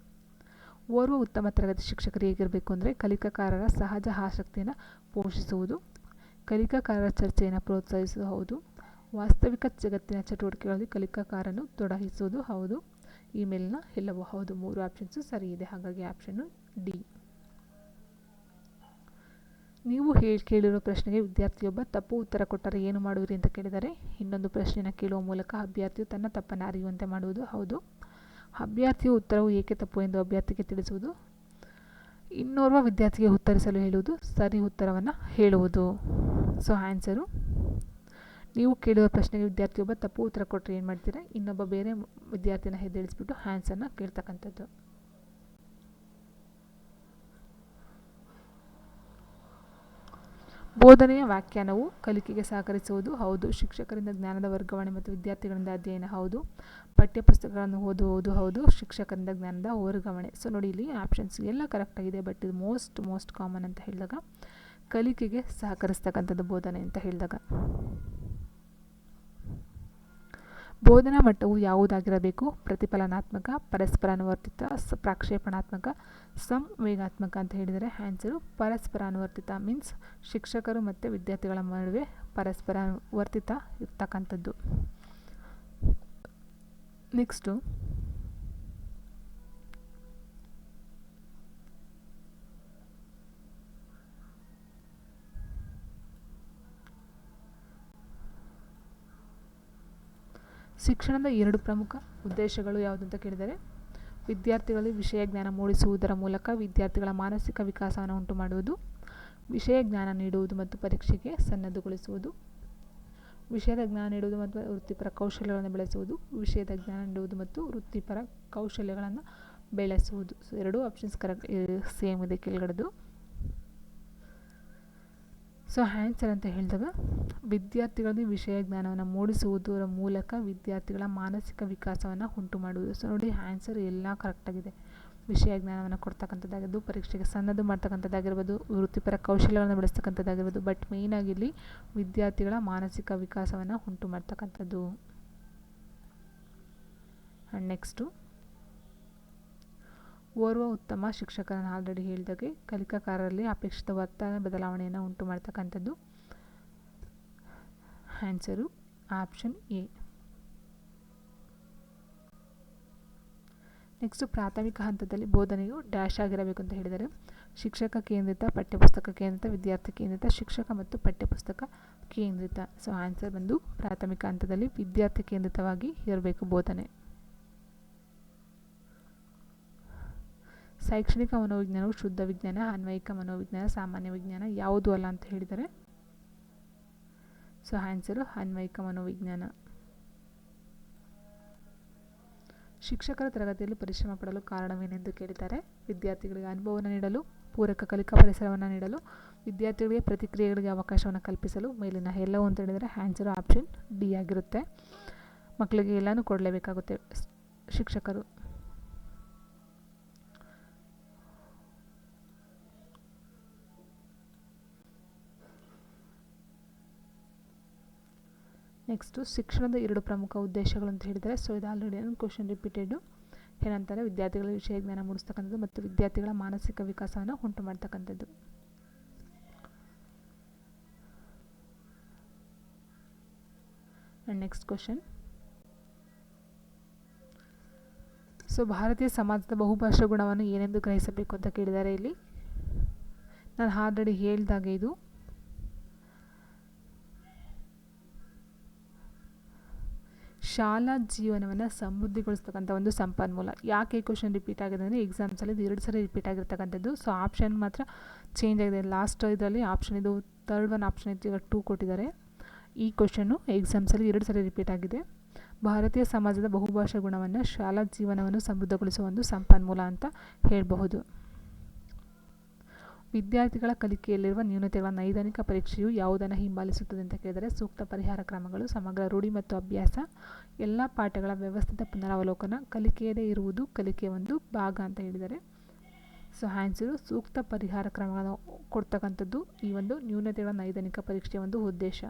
ಓರ್ವ ಉತ್ತಮ ತರಗತಿ ಶಿಕ್ಷಕರು ಹೇಗಿರಬೇಕು ಅಂದರೆ ಕಲಿಕಾಕಾರರ ಸಹಜ ಆಸಕ್ತಿಯನ್ನು ಪೋಷಿಸುವುದು, ಕಲಿಕಾಕಾರರ ಚರ್ಚೆಯನ್ನು ಪ್ರೋತ್ಸಾಹಿಸುವುದು. ಹೌದು. ವಾಸ್ತವಿಕ ಜಗತ್ತಿನ ಚಟುವಟಿಕೆಗಳಲ್ಲಿ ಕಲಿಕಾಕಾರನ್ನು ತೊಡಗಿಸುವುದು. ಹೌದು. ಈ ಮೇಲಿನ ಎಲ್ಲವೂ ಹೌದು. 3 ಆಪ್ಷನ್ಸು ಸರಿ ಇದೆ. ಹಾಗಾಗಿ ಆಪ್ಷನ್ನು ಡಿ. ನೀವು ಕೇಳಿರೋ ಪ್ರಶ್ನೆಗೆ ವಿದ್ಯಾರ್ಥಿಯೊಬ್ಬ ತಪ್ಪು ಉತ್ತರ ಕೊಟ್ಟರೆ ಏನು ಮಾಡುವಿರಿ ಅಂತ ಕೇಳಿದರೆ ಇನ್ನೊಂದು ಪ್ರಶ್ನೆಯನ್ನು ಕೇಳುವ ಮೂಲಕ ಅಭ್ಯರ್ಥಿಯು ತನ್ನ ತಪ್ಪನ್ನು ಅರಿಯುವಂತೆ ಮಾಡುವುದು. ಹೌದು. ಅಭ್ಯರ್ಥಿಯ ಉತ್ತರವು ಏಕೆ ತಪ್ಪು ಎಂದು ಅಭ್ಯರ್ಥಿಗೆ ತಿಳಿಸುವುದು. ಇನ್ನೋರ್ವ ವಿದ್ಯಾರ್ಥಿಗೆ ಉತ್ತರಿಸಲು ಹೇಳುವುದು. ಸರಿ ಉತ್ತರವನ್ನು ಹೇಳುವುದು. ಸೊ ಆನ್ಸರು ನೀವು ಕೇಳುವ ಪ್ರಶ್ನೆಗೆ ವಿದ್ಯಾರ್ಥಿಯೊಬ್ಬ ತಪ್ಪು ಉತ್ತರ ಕೊಟ್ಟರೆ ಏನು ಮಾಡ್ತೀರಾ? ಇನ್ನೊಬ್ಬ ಬೇರೆ ವಿದ್ಯಾರ್ಥಿನ ಎದ್ದೇಳಿಸ್ಬಿಟ್ಟು ಆನ್ಸರ್ನ ಕೇಳ್ತಕ್ಕಂಥದ್ದು. ಬೋಧನೆಯ ವ್ಯಾಖ್ಯಾನವು ಕಲಿಕೆಗೆ ಸಹಕರಿಸುವುದು. ಹೌದು. ಶಿಕ್ಷಕರಿಂದ ಜ್ಞಾನದ ವರ್ಗಾವಣೆ ಮತ್ತು ವಿದ್ಯಾರ್ಥಿಗಳಿಂದ ಅಧ್ಯಯನ. ಹೌದು. ಪಠ್ಯಪುಸ್ತಕಗಳನ್ನು ಓದುವುದು. ಹೌದು. ಶಿಕ್ಷಕರಿಂದ ಜ್ಞಾನದ ವರ್ಗಾವಣೆ. ಸೊ ನೋಡಿ, ಇಲ್ಲಿ ಆಪ್ಷನ್ಸ್ ಎಲ್ಲ ಕರೆಕ್ಟಾಗಿದೆ, ಬಟ್ ಇದು ಮೋಸ್ಟ್ ಕಾಮನ್ ಅಂತ ಹೇಳಿದಾಗ ಕಲಿಕೆಗೆ ಸಹಕರಿಸ್ತಕ್ಕಂಥದ್ದು ಬೋಧನೆ ಅಂತ ಹೇಳಿದಾಗ. ಬೋಧನಾ ಮಟ್ಟವು ಯಾವುದಾಗಿರಬೇಕು? ಪ್ರತಿಫಲನಾತ್ಮಕ, ಪರಸ್ಪರ ಅನುವರ್ತಿತ, ಪ್ರಾಕ್ಷೇಪಣಾತ್ಮಕ, ಸಂವೇಗಾತ್ಮಕ ಅಂತ ಹೇಳಿದರೆ ಆನ್ಸರು ಪರಸ್ಪರ ಅನುವರ್ತಿತ. ಮೀನ್ಸ್ ಶಿಕ್ಷಕರು ಮತ್ತು ವಿದ್ಯಾರ್ಥಿಗಳ ನಡುವೆ ಪರಸ್ಪರ ವರ್ತಿತ ಇರ್ತಕ್ಕಂಥದ್ದು. ನೆಕ್ಸ್ಟು ಶಿಕ್ಷಣದ 2 ಪ್ರಮುಖ ಉದ್ದೇಶಗಳು ಯಾವುದಂತ ಕೇಳಿದರೆ ವಿದ್ಯಾರ್ಥಿಗಳಲ್ಲಿ ವಿಷಯ ಜ್ಞಾನ ಮೂಡಿಸುವುದರ ಮೂಲಕ ವಿದ್ಯಾರ್ಥಿಗಳ ಮಾನಸಿಕ ವಿಕಾಸವನ್ನು ಉಂಟು ಮಾಡುವುದು, ವಿಷಯ ಜ್ಞಾನ ನೀಡುವುದು ಮತ್ತು ಪರೀಕ್ಷೆಗೆ ಸನ್ನದ್ಧಗೊಳಿಸುವುದು, ವಿಷಯದ ಜ್ಞಾನ ನೀಡುವುದು ಮತ್ತು ವೃತ್ತಿಪರ ಕೌಶಲ್ಯಗಳನ್ನು ಬೆಳೆಸುವುದು, ವಿಷಯದ ಜ್ಞಾನ ನೀಡುವುದು ಮತ್ತು ವೃತ್ತಿಪರ ಕೌಶಲ್ಯಗಳನ್ನು ಬೆಳೆಸುವುದು. ಸೊ 2 ಆಪ್ಷನ್ಸ್ ಕರೆಕ್ಟ್ ಸೇಮ್ ಇದೆ ಕೆಳಗಡೆದು. ಸೊ ಆನ್ಸರ್ ಅಂತ ಹೇಳಿದಾಗ ವಿದ್ಯಾರ್ಥಿಗಳಲ್ಲಿ ವಿಷಯ ಜ್ಞಾನವನ್ನು ಮೂಡಿಸುವುದರ ಮೂಲಕ ವಿದ್ಯಾರ್ಥಿಗಳ ಮಾನಸಿಕ ವಿಕಾಸವನ್ನು ಉಂಟು ಮಾಡುವುದು. ಸೊ ನೋಡಿ, ಆನ್ಸರ್ ಎಲ್ಲ ಕರೆಕ್ಟಾಗಿದೆ. ವಿಷಯ ಜ್ಞಾನವನ್ನು ಕೊಡ್ತಕ್ಕಂಥದ್ದಾಗಿರ್ಬೋದು, ಪರೀಕ್ಷೆಗೆ ಸನ್ನದ್ಧ ಮಾಡ್ತಕ್ಕಂಥದ್ದಾಗಿರ್ಬೋದು, ವೃತ್ತಿಪರ ಕೌಶಲ್ಯಗಳನ್ನು ಬೆಳೆಸ್ತಕ್ಕಂಥದ್ದಾಗಿರ್ಬೋದು, ಬಟ್ ಮೇಯ್ನಾಗಿ ಇಲ್ಲಿ ವಿದ್ಯಾರ್ಥಿಗಳ ಮಾನಸಿಕ ವಿಕಾಸವನ್ನು ಉಂಟು ಮಾಡ್ತಕ್ಕಂಥದ್ದು. ಆ್ಯಂಡ್ ನೆಕ್ಸ್ಟು ಓರ್ವ ಉತ್ತಮ ಶಿಕ್ಷಕರನ್ನು ಆಲ್ರೆಡಿ ಹೇಳಿದಾಗೆ ಕಲಿಕಾಕಾರರಲ್ಲಿ ಅಪೇಕ್ಷಿತ ವರ್ತನೆ ಬದಲಾವಣೆಯನ್ನು ಉಂಟು ಮಾಡ್ತಕ್ಕಂಥದ್ದು. Answer option A. ನೆಕ್ಸ್ಟು ಪ್ರಾಥಮಿಕ ಹಂತದಲ್ಲಿ ಬೋಧನೆಯು ಡ್ಯಾಶ್ ಆಗಿರಬೇಕು ಅಂತ ಹೇಳಿದರೆ ಶಿಕ್ಷಕ ಕೇಂದ್ರಿತ, ಪಠ್ಯಪುಸ್ತಕ ಕೇಂದ್ರಿತ, ವಿದ್ಯಾರ್ಥಿ ಕೇಂದ್ರಿತ, ಶಿಕ್ಷಕ ಮತ್ತು ಪಠ್ಯಪುಸ್ತಕ ಕೇಂದ್ರಿತ. ಸೊ ಆನ್ಸರ್ ಬಂದು ಪ್ರಾಥಮಿಕ ಹಂತದಲ್ಲಿ ವಿದ್ಯಾರ್ಥಿ ಕೇಂದ್ರಿತವಾಗಿ ಇರಬೇಕು ಬೋಧನೆ. ಶೈಕ್ಷಣಿಕ ಮನೋವಿಜ್ಞಾನವು ಶುದ್ಧ ವಿಜ್ಞಾನ, ಅನ್ವಯಿಕ ಮನೋವಿಜ್ಞಾನ, ಸಾಮಾನ್ಯ ವಿಜ್ಞಾನ ಯಾವುದೂ ಅಲ್ಲ ಅಂತ ಹೇಳಿದರೆ ಸೊ ಆನ್ಸರು ಅನ್ವಯಿಕ ಮನೋವಿಜ್ಞಾನ. ಶಿಕ್ಷಕರ ತರಗತಿಯಲ್ಲಿ ಪರಿಶ್ರಮ ಪಡಲು ಕಾರಣವೇನೆಂದು ಕೇಳಿದ್ದಾರೆ. ವಿದ್ಯಾರ್ಥಿಗಳಿಗೆ ಅನುಭವವನ್ನು ನೀಡಲು, ಪೂರಕ ಕಲಿಕಾ ಪರಿಸರವನ್ನು ನೀಡಲು, ವಿದ್ಯಾರ್ಥಿಗಳಿಗೆ ಪ್ರತಿಕ್ರಿಯೆಗಳಿಗೆ ಅವಕಾಶವನ್ನು ಕಲ್ಪಿಸಲು, ಮೇಲಿನ ಎಲ್ಲವೂ ಅಂತ ಹೇಳಿದರೆ ಆನ್ಸರು ಆಪ್ಷನ್ ಡಿ ಆಗಿರುತ್ತೆ. ಮಕ್ಕಳಿಗೆ ಎಲ್ಲನೂ ಕೊಡಲೇಬೇಕಾಗುತ್ತೆ ಶಿಕ್ಷಕರು. ನೆಕ್ಸ್ಟು ಶಿಕ್ಷಣದ 2 ಪ್ರಮುಖ ಉದ್ದೇಶಗಳು ಅಂತ ಹೇಳಿದರೆ ಸೊ ಇದು ಆಲ್ರೆಡಿ ಕ್ವಶನ್ ರಿಪೀಟೆಡು. ಏನಂತಾರೆ? ವಿದ್ಯಾರ್ಥಿಗಳ ವಿಷಯ ಜ್ಞಾನ ಮೂಡಿಸ್ತಕ್ಕಂಥದ್ದು ಮತ್ತು ವಿದ್ಯಾರ್ಥಿಗಳ ಮಾನಸಿಕ ವಿಕಾಸವನ್ನು ಉಂಟು ಮಾಡ್ತಕ್ಕಂಥದ್ದು. And next question. ಸೊ ಭಾರತೀಯ ಸಮಾಜದ ಬಹುಭಾಷಾ ಗುಣವನ್ನು ಏನೆಂದು ಗ್ರಹಿಸಬೇಕು ಅಂತ ಕೇಳಿದ್ದಾರೆ. ಇಲ್ಲಿ ನಾನು ಆಲ್ರೆಡಿ ಹೇಳಿದಾಗೆ ಇದು ಶಾಲಾ ಜೀವನವನ್ನು ಸಮೃದ್ಧಿಗೊಳಿಸ್ತಕ್ಕಂಥ ಒಂದು ಸಂಪನ್ಮೂಲ. ಯಾಕೆ ಈ ಕ್ವಶನ್ ರಿಪೀಟ್ ಆಗಿದೆ ಅಂದರೆ ಎಕ್ಸಾಮ್ಸಲ್ಲಿ ಇದು 2 ಸರಿ ರಿಪೀಟ್ ಆಗಿರ್ತಕ್ಕಂಥದ್ದು. ಸೊ ಆಪ್ಷನ್ ಮಾತ್ರ ಚೇಂಜ್ ಆಗಿದೆ. ಲಾಸ್ಟ್ ಇದರಲ್ಲಿ ಆಪ್ಷನ್ ಇದು 3rd ಆಪ್ಷನ್ ಇತ್ತು, ಈಗ 2 ಕೊಟ್ಟಿದ್ದಾರೆ. ಈ ಕ್ವಶನ್ನು ಎಕ್ಸಾಮ್ಸಲ್ಲಿ 2 ಸರಿ ರಿಪೀಟ್ ಆಗಿದೆ. ಭಾರತೀಯ ಸಮಾಜದ ಬಹುಭಾಷಾ ಗುಣವನ್ನು ಶಾಲಾ ಜೀವನವನ್ನು ಸಮೃದ್ಧಗೊಳಿಸುವ ಒಂದು ಸಂಪನ್ಮೂಲ ಅಂತ ಹೇಳಬಹುದು. ವಿದ್ಯಾರ್ಥಿಗಳ ಕಲಿಕೆಯಲ್ಲಿರುವ ನ್ಯೂನತೆಗಳ ನೈದಾನಿಕ ಪರೀಕ್ಷೆಯು ಯಾವುದನ್ನು ಹಿಂಬಾಲಿಸುತ್ತದೆ ಅಂತ ಕೇಳಿದರೆ ಸೂಕ್ತ ಪರಿಹಾರ ಕ್ರಮಗಳು, ಸಮಗ್ರ ರೂಢಿ ಮತ್ತು ಅಭ್ಯಾಸ, ಎಲ್ಲ ಪಾಠಗಳ ವ್ಯವಸ್ಥಿತ ಪುನರಾವಲೋಕನ, ಕಲಿಕೆಯದೇ ಇರುವುದು ಕಲಿಕೆಯ ಒಂದು ಭಾಗ ಅಂತ ಹೇಳಿದ್ದಾರೆ. ಸೊ ಆನ್ಸರು ಸೂಕ್ತ ಪರಿಹಾರ ಕ್ರಮಗಳನ್ನು ಕೊಡ್ತಕ್ಕಂಥದ್ದು ಈ ಒಂದು ನ್ಯೂನತೆಗಳ ನೈದಾನಿಕ ಪರೀಕ್ಷೆಯ ಒಂದು ಉದ್ದೇಶ.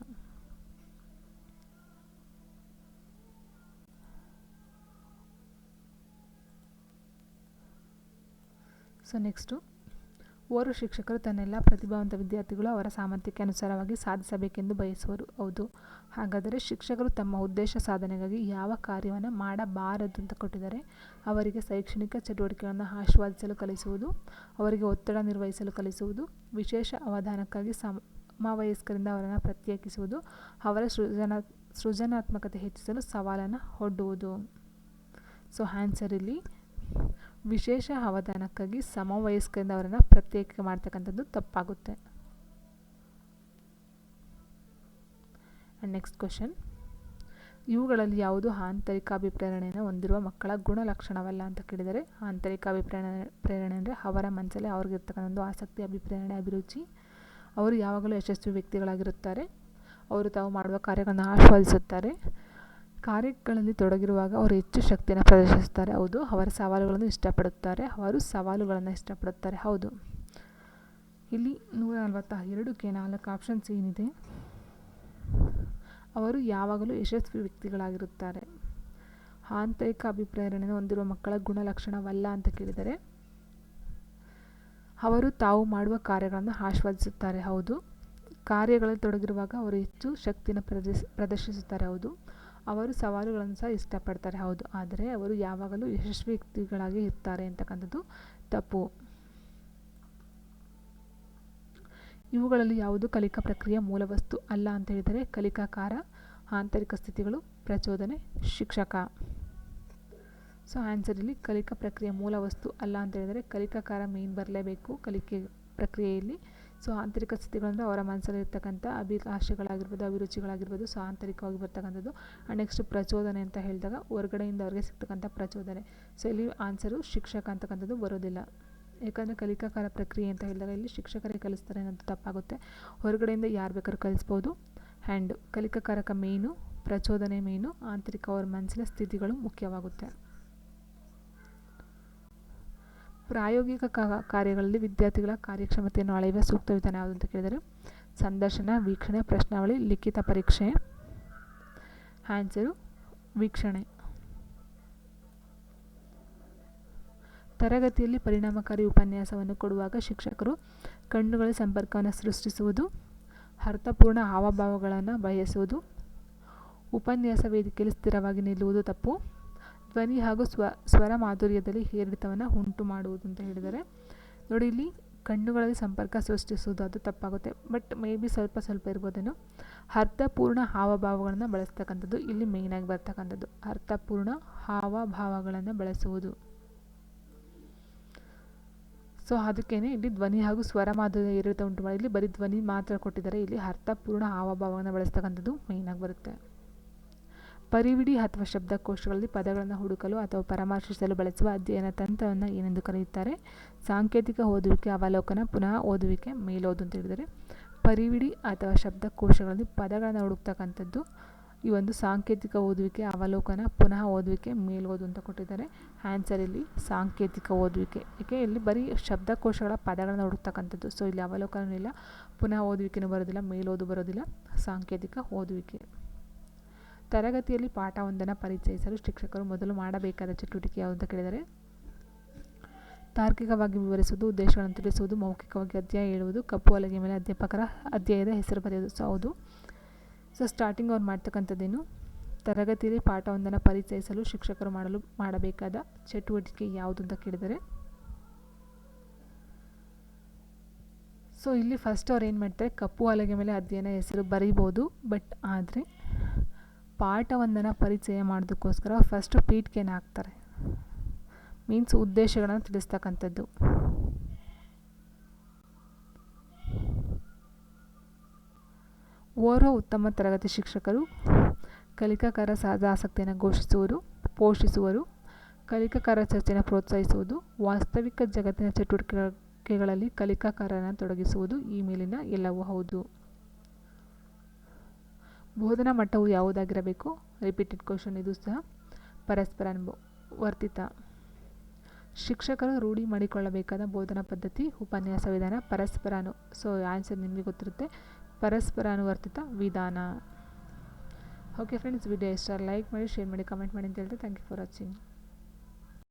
ಸೊ ನೆಕ್ಸ್ಟು, ಓರ್ವ ಶಿಕ್ಷಕರು ತನ್ನೆಲ್ಲ ಪ್ರತಿಭಾವಂತ ವಿದ್ಯಾರ್ಥಿಗಳು ಅವರ ಸಾಮರ್ಥ್ಯಕ್ಕೆ ಅನುಸಾರವಾಗಿ ಸಾಧಿಸಬೇಕೆಂದು ಬಯಸುವರು. ಹೌದು. ಹಾಗಾದರೆ ಶಿಕ್ಷಕರು ತಮ್ಮ ಉದ್ದೇಶ ಸಾಧನೆಗಾಗಿ ಯಾವ ಕಾರ್ಯವನ್ನು ಮಾಡಬಾರದು ಅಂತ ಕೊಟ್ಟಿದ್ದಾರೆ. ಅವರಿಗೆ ಶೈಕ್ಷಣಿಕ ಚಟುವಟಿಕೆಗಳನ್ನು ಆಸ್ವಾದಿಸಲು ಕಲಿಸುವುದು, ಅವರಿಗೆ ಒತ್ತಡ ನಿರ್ವಹಿಸಲು ಕಲಿಸುವುದು, ವಿಶೇಷ ಅವಧಾನಕ್ಕಾಗಿ ಸಮವಯಸ್ಕರಿಂದ ಅವರನ್ನು ಪ್ರತ್ಯೇಕಿಸುವುದು, ಅವರ ಸೃಜನಾತ್ಮಕತೆ ಹೆಚ್ಚಿಸಲು ಸವಾಲನ್ನು ಒಡ್ಡುವುದು. ಸೊ ಆನ್ಸರ್ ಇಲ್ಲಿ ವಿಶೇಷ ಅವಧಾನಕ್ಕಾಗಿ ಸಮವಯಸ್ಕರಿಂದ ಅವರನ್ನು ಪ್ರತ್ಯೇಕ ಮಾಡ್ತಕ್ಕಂಥದ್ದು ತಪ್ಪಾಗುತ್ತೆ. ಆ್ಯಂಡ್ ನೆಕ್ಸ್ಟ್ ಕ್ವೆಶನ್, ಇವುಗಳಲ್ಲಿ ಯಾವುದು ಆಂತರಿಕ ಅಭಿಪ್ರೇರಣೆಯನ್ನು ಹೊಂದಿರುವ ಮಕ್ಕಳ ಗುಣಲಕ್ಷಣವಲ್ಲ ಅಂತ ಕೇಳಿದರೆ. ಆಂತರಿಕ ಪ್ರೇರಣೆ ಅಂದರೆ ಅವರ ಮನಸ್ಸಲ್ಲಿ ಅವ್ರಿಗಿರ್ತಕ್ಕಂಥ ಒಂದು ಆಸಕ್ತಿ, ಅಭಿಪ್ರೇರಣೆ, ಅಭಿರುಚಿ. ಅವರು ಯಾವಾಗಲೂ ಯಶಸ್ವಿ ವ್ಯಕ್ತಿಗಳಾಗಿರುತ್ತಾರೆ. ಅವರು ತಾವು ಮಾಡುವ ಕಾರ್ಯಗಳನ್ನು ಆಸ್ವಾದಿಸುತ್ತಾರೆ. ಕಾರ್ಯಗಳಲ್ಲಿ ತೊಡಗಿರುವಾಗ ಅವರು ಹೆಚ್ಚು ಶಕ್ತಿಯನ್ನು ಪ್ರದರ್ಶಿಸುತ್ತಾರೆ. ಹೌದು. ಅವರ ಸವಾಲುಗಳನ್ನು ಇಷ್ಟಪಡುತ್ತಾರೆ. ಅವರು ಸವಾಲುಗಳನ್ನು ಇಷ್ಟಪಡುತ್ತಾರೆ. ಹೌದು. ಇಲ್ಲಿ 142ಕ್ಕೆ 4 ಆಪ್ಷನ್ಸ್ ಏನಿದೆ, ಅವರು ಯಾವಾಗಲೂ ಯಶಸ್ವಿ ವ್ಯಕ್ತಿಗಳಾಗಿರುತ್ತಾರೆ. ಆಂತರಿಕ ಅಭಿಪ್ರೇರಣೆಯನ್ನು ಹೊಂದಿರುವ ಮಕ್ಕಳ ಗುಣಲಕ್ಷಣವಲ್ಲ ಅಂತ ಕೇಳಿದರೆ ಅವರು ತಾವು ಮಾಡುವ ಕಾರ್ಯಗಳನ್ನು ಆಸ್ವಾದಿಸುತ್ತಾರೆ. ಹೌದು. ಕಾರ್ಯಗಳಲ್ಲಿ ತೊಡಗಿರುವಾಗ ಅವರು ಹೆಚ್ಚು ಶಕ್ತಿಯನ್ನು ಪ್ರದರ್ಶಿಸುತ್ತಾರೆ. ಹೌದು. ಅವರು ಸವಾಲುಗಳನ್ನು ಸಹ ಇಷ್ಟಪಡ್ತಾರೆ. ಹೌದು. ಆದರೆ ಅವರು ಯಾವಾಗಲೂ ಯಶಸ್ವಿ ವ್ಯಕ್ತಿಗಳಾಗಿ ಇರ್ತಾರೆ ಅಂತಕ್ಕಂಥದ್ದು ತಪ್ಪು. ಇವುಗಳಲ್ಲಿ ಯಾವುದು ಕಲಿಕಾ ಪ್ರಕ್ರಿಯೆಯ ಮೂಲವಸ್ತು ಅಲ್ಲ ಅಂತ ಹೇಳಿದರೆ ಕಲಿಕಾಕಾರ, ಆಂತರಿಕ ಸ್ಥಿತಿಗಳು, ಪ್ರಚೋದನೆ, ಶಿಕ್ಷಕ. ಸೊ ಆನ್ಸರ್ ಇಲ್ಲಿ ಕಲಿಕಾ ಪ್ರಕ್ರಿಯೆಯ ಮೂಲವಸ್ತು ಅಲ್ಲ ಅಂತ ಹೇಳಿದರೆ ಕಲಿಕಾಕಾರ ಮೇನ್ ಬರಲೇಬೇಕು ಕಲಿಕೆ ಪ್ರಕ್ರಿಯೆಯಲ್ಲಿ. ಸೊ ಆಂತರಿಕ ಸ್ಥಿತಿಗಳಂದರೆ ಅವರ ಮನಸ್ಸಲ್ಲಿ ಇರ್ತಕ್ಕಂಥ ಅಭಿಲಾಷೆಗಳಾಗಿರ್ಬೋದು, ಅಭಿರುಚಿಗಳಾಗಿರ್ಬೋದು. ಸೊ ಆಂತರಿಕವಾಗಿ ಬರ್ತಕ್ಕಂಥದ್ದು. ಆ್ಯಂಡ್ ನೆಕ್ಸ್ಟ್ ಪ್ರಚೋದನೆ ಅಂತ ಹೇಳಿದಾಗ ಹೊರಗಡೆಯಿಂದ ಅವ್ರಿಗೆ ಸಿಗ್ತಕ್ಕಂಥ ಪ್ರಚೋದನೆ. ಸೊ ಇಲ್ಲಿ ಆನ್ಸರು ಶಿಕ್ಷಕ ಅಂತಕ್ಕಂಥದ್ದು ಬರೋದಿಲ್ಲ. ಯಾಕಂದರೆ ಕಲಿಕಾಕಾರ ಪ್ರಕ್ರಿಯೆ ಅಂತ ಹೇಳಿದಾಗ ಇಲ್ಲಿ ಶಿಕ್ಷಕರೇ ಕಲಿಸ್ತಾರೆ ಅನ್ನೋದು ತಪ್ಪಾಗುತ್ತೆ. ಹೊರಗಡೆಯಿಂದ ಯಾರು ಬೇಕಾದ್ರೂ ಕಲಿಸ್ಬೋದು. ಆ್ಯಂಡ್ ಕಲಿಕಾಕಾರಕ ಮೇನು, ಪ್ರಚೋದನೆ ಮೇನು, ಆಂತರಿಕ ಅವರ ಮನಸ್ಸಿನ ಸ್ಥಿತಿಗಳು ಮುಖ್ಯವಾಗುತ್ತೆ. ಪ್ರಾಯೋಗಿಕ ಕಾರ್ಯಗಳಲ್ಲಿ ವಿದ್ಯಾರ್ಥಿಗಳ ಕಾರ್ಯಕ್ಷಮತೆಯನ್ನು ಅಳೆಯುವ ಸೂಕ್ತ ವಿಧಾನ ಯಾವುದು ಅಂತ ಕೇಳಿದರೆ ಸಂದರ್ಶನ, ವೀಕ್ಷಣೆ, ಪ್ರಶ್ನಾವಳಿ, ಲಿಖಿತ ಪರೀಕ್ಷೆ. ಆನ್ಸರು ವೀಕ್ಷಣೆ. ತರಗತಿಯಲ್ಲಿ ಪರಿಣಾಮಕಾರಿ ಉಪನ್ಯಾಸವನ್ನು ಕೊಡುವಾಗ ಶಿಕ್ಷಕರು ಕಣ್ಣುಗಳ ಸಂಪರ್ಕವನ್ನು ಸೃಷ್ಟಿಸುವುದು, ಅರ್ಥಪೂರ್ಣ ಹಾವಭಾವಗಳನ್ನು ಬಯಸುವುದು, ಉಪನ್ಯಾಸ ವೇದಿಕೆಯಲ್ಲಿ ಸ್ಥಿರವಾಗಿ ನಿಲ್ಲುವುದು ತಪ್ಪು, ಧ್ವನಿ ಹಾಗೂ ಸ್ವರ ಮಾಧುರ್ಯದಲ್ಲಿ ಏರಿಳಿತವನ್ನು ಉಂಟು ಮಾಡುವುದು ಅಂತ ಹೇಳಿದರೆ. ನೋಡಿ, ಇಲ್ಲಿ ಕಣ್ಣುಗಳಲ್ಲಿ ಸಂಪರ್ಕ ಸೃಷ್ಟಿಸುವುದು ಅದು ತಪ್ಪಾಗುತ್ತೆ. ಬಟ್ ಮೇ ಬಿ ಸ್ವಲ್ಪ ಇರ್ಬೋದೇನೋ. ಅರ್ಥಪೂರ್ಣ ಹಾವಭಾವಗಳನ್ನು ಬಳಸ್ತಕ್ಕಂಥದ್ದು ಇಲ್ಲಿ ಮೇಯ್ನಾಗಿ ಬರ್ತಕ್ಕಂಥದ್ದು. ಅರ್ಥಪೂರ್ಣ ಹಾವಭಾವಗಳನ್ನು ಬಳಸುವುದು. ಸೊ ಅದಕ್ಕೇನೆ ಇಲ್ಲಿ ಧ್ವನಿ ಹಾಗೂ ಸ್ವರ ಮಾಧುರ್ಯ ಏರಿಳಿತ ಉಂಟು ಮಾಡಿ, ಇಲ್ಲಿ ಬರೀ ಧ್ವನಿ ಮಾತ್ರ ಕೊಟ್ಟಿದ್ದಾರೆ. ಇಲ್ಲಿ ಅರ್ಥಪೂರ್ಣ ಹಾವಭಾವಗಳನ್ನು ಬಳಸ್ತಕ್ಕಂಥದ್ದು ಮೇಯ್ನಾಗಿ ಬರುತ್ತೆ. ಪರಿವಿಡಿ ಅಥವಾ ಶಬ್ದಕೋಶಗಳಲ್ಲಿ ಪದಗಳನ್ನು ಹುಡುಕಲು ಅಥವಾ ಪರಾಮರ್ಶಿಸಲು ಬಳಸುವ ಅಧ್ಯಯನ ತಂತ್ರವನ್ನು ಏನೆಂದು ಕರೆಯುತ್ತಾರೆ. ಸಾಂಕೇತಿಕ ಓದುವಿಕೆ, ಅವಲೋಕನ, ಪುನಃ ಓದುವಿಕೆ, ಮೇಲೋದು ಅಂತ ಹೇಳಿದರೆ ಪರಿವಿಡಿ ಅಥವಾ ಶಬ್ದಕೋಶಗಳಲ್ಲಿ ಪದಗಳನ್ನು ಹುಡುಕ್ತಕ್ಕಂಥದ್ದು ಈ ಒಂದು ಸಾಂಕೇತಿಕ ಓದುವಿಕೆ, ಅವಲೋಕನ, ಪುನಃ ಓದುವಿಕೆ, ಮೇಲೋದು ಅಂತ ಕೊಟ್ಟಿದ್ದಾರೆ. ಆನ್ಸರ್ ಇಲ್ಲಿ ಸಾಂಕೇತಿಕ ಓದುವಿಕೆ. ಏಕೆ ಇಲ್ಲಿ ಬರೀ ಶಬ್ದಕೋಶಗಳ ಪದಗಳನ್ನು ಹುಡುಕ್ತಕ್ಕಂಥದ್ದು. ಸೊ ಇಲ್ಲಿ ಅವಲೋಕನೂ ಇಲ್ಲ, ಪುನಃ ಓದುವಿಕೆನೂ ಬರೋದಿಲ್ಲ, ಮೇಲೋದು ಬರೋದಿಲ್ಲ. ಸಾಂಕೇತಿಕ ಓದುವಿಕೆ. ತರಗತಿಯಲ್ಲಿ ಪಾಠವೊಂದನ್ನು ಪರಿಚಯಿಸಲು ಶಿಕ್ಷಕರು ಮೊದಲು ಮಾಡಬೇಕಾದ ಚಟುವಟಿಕೆ ಯಾವುದು ಅಂತ ಕೇಳಿದರೆ ತಾರ್ಕಿಕವಾಗಿ ವಿವರಿಸುವುದು, ಉದ್ದೇಶಗಳನ್ನು ತಿಳಿಸುವುದು, ಮೌಖಿಕವಾಗಿ ಅಧ್ಯಾಯ ಹೇಳುವುದು, ಕಪ್ಪು ಹಲಗೆ ಮೇಲೆ ಅಧ್ಯಾಪಕರ ಅಧ್ಯಾಯದ ಹೆಸರು ಬರೆಯುವುದು. ಸೊ ಹೌದು. ಸೊ ಸ್ಟಾರ್ಟಿಂಗ್ ಅವ್ರು ಮಾಡ್ತಕ್ಕಂಥದ್ದೇನು, ತರಗತಿಯಲ್ಲಿ ಪಾಠವೊಂದನ್ನು ಪರಿಚಯಿಸಲು ಶಿಕ್ಷಕರು ಮಾಡಬೇಕಾದ ಚಟುವಟಿಕೆ ಯಾವುದು ಅಂತ ಕೇಳಿದರೆ ಸೊ ಇಲ್ಲಿ ಫಸ್ಟ್ ಅವ್ರು ಏನು ಮಾಡ್ತಾರೆ, ಕಪ್ಪು ಹಲಗೆ ಮೇಲೆ ಅಧ್ಯಯನ ಹೆಸರು ಬರೀಬೋದು. ಬಟ್ ಆದರೆ ಪಾಠವೊಂದನ್ನು ಪರಿಚಯ ಮಾಡೋದಕ್ಕೋಸ್ಕರ ಫಸ್ಟು ಪೀಠಿಕೆನ ಹಾಕ್ತಾರೆ. ಮೀನ್ಸ್ ಉದ್ದೇಶಗಳನ್ನು ತಿಳಿಸ್ತಕ್ಕಂಥದ್ದು. ಓರ್ವ ಉತ್ತಮ ತರಗತಿ ಶಿಕ್ಷಕರು ಕಲಿಕಾಕಾರ ಸಹಜ ಆಸಕ್ತಿಯನ್ನು ಪೋಷಿಸುವರು, ಕಲಿಕಾಕಾರ ಚರ್ಚೆಯನ್ನು ಪ್ರೋತ್ಸಾಹಿಸುವುದು, ವಾಸ್ತವಿಕ ಜಗತ್ತಿನ ಚಟುವಟಿಕೆಗಳಲ್ಲಿ ಕಲಿಕಾಕಾರರನ್ನು ತೊಡಗಿಸುವುದು. ಈ ಮೇಲಿನ ಎಲ್ಲವೂ ಹೌದು. ಬೋಧನಾ ಮಟ್ಟವು ಯಾವುದಾಗಿರಬೇಕು? ರಿಪೀಟೆಡ್ ಕ್ವಶನ್ ಇದು ಸಹ. ಪರಸ್ಪರ ವರ್ತಿತ. ಶಿಕ್ಷಕರು ರೂಢಿ ಮಾಡಿಕೊಳ್ಳಬೇಕಾದ ಬೋಧನಾ ಪದ್ಧತಿ, ಉಪನ್ಯಾಸ ವಿಧಾನ, ಸೊ ಆನ್ಸರ್ ನಿಮಗೆ ಗೊತ್ತಿರುತ್ತೆ. ಪರಸ್ಪರ ಅನುವರ್ತಿತ ವಿಧಾನ. ಓಕೆ ಫ್ರೆಂಡ್ಸ್, ವಿಡಿಯೋ ಇಷ್ಟ ಲೈಕ್ ಮಾಡಿ, ಶೇರ್ ಮಾಡಿ, ಕಮೆಂಟ್ ಮಾಡಿ ಅಂತ ಹೇಳ್ತಾ ಥ್ಯಾಂಕ್ ಯು ಫಾರ್ ವಾಚಿಂಗ್.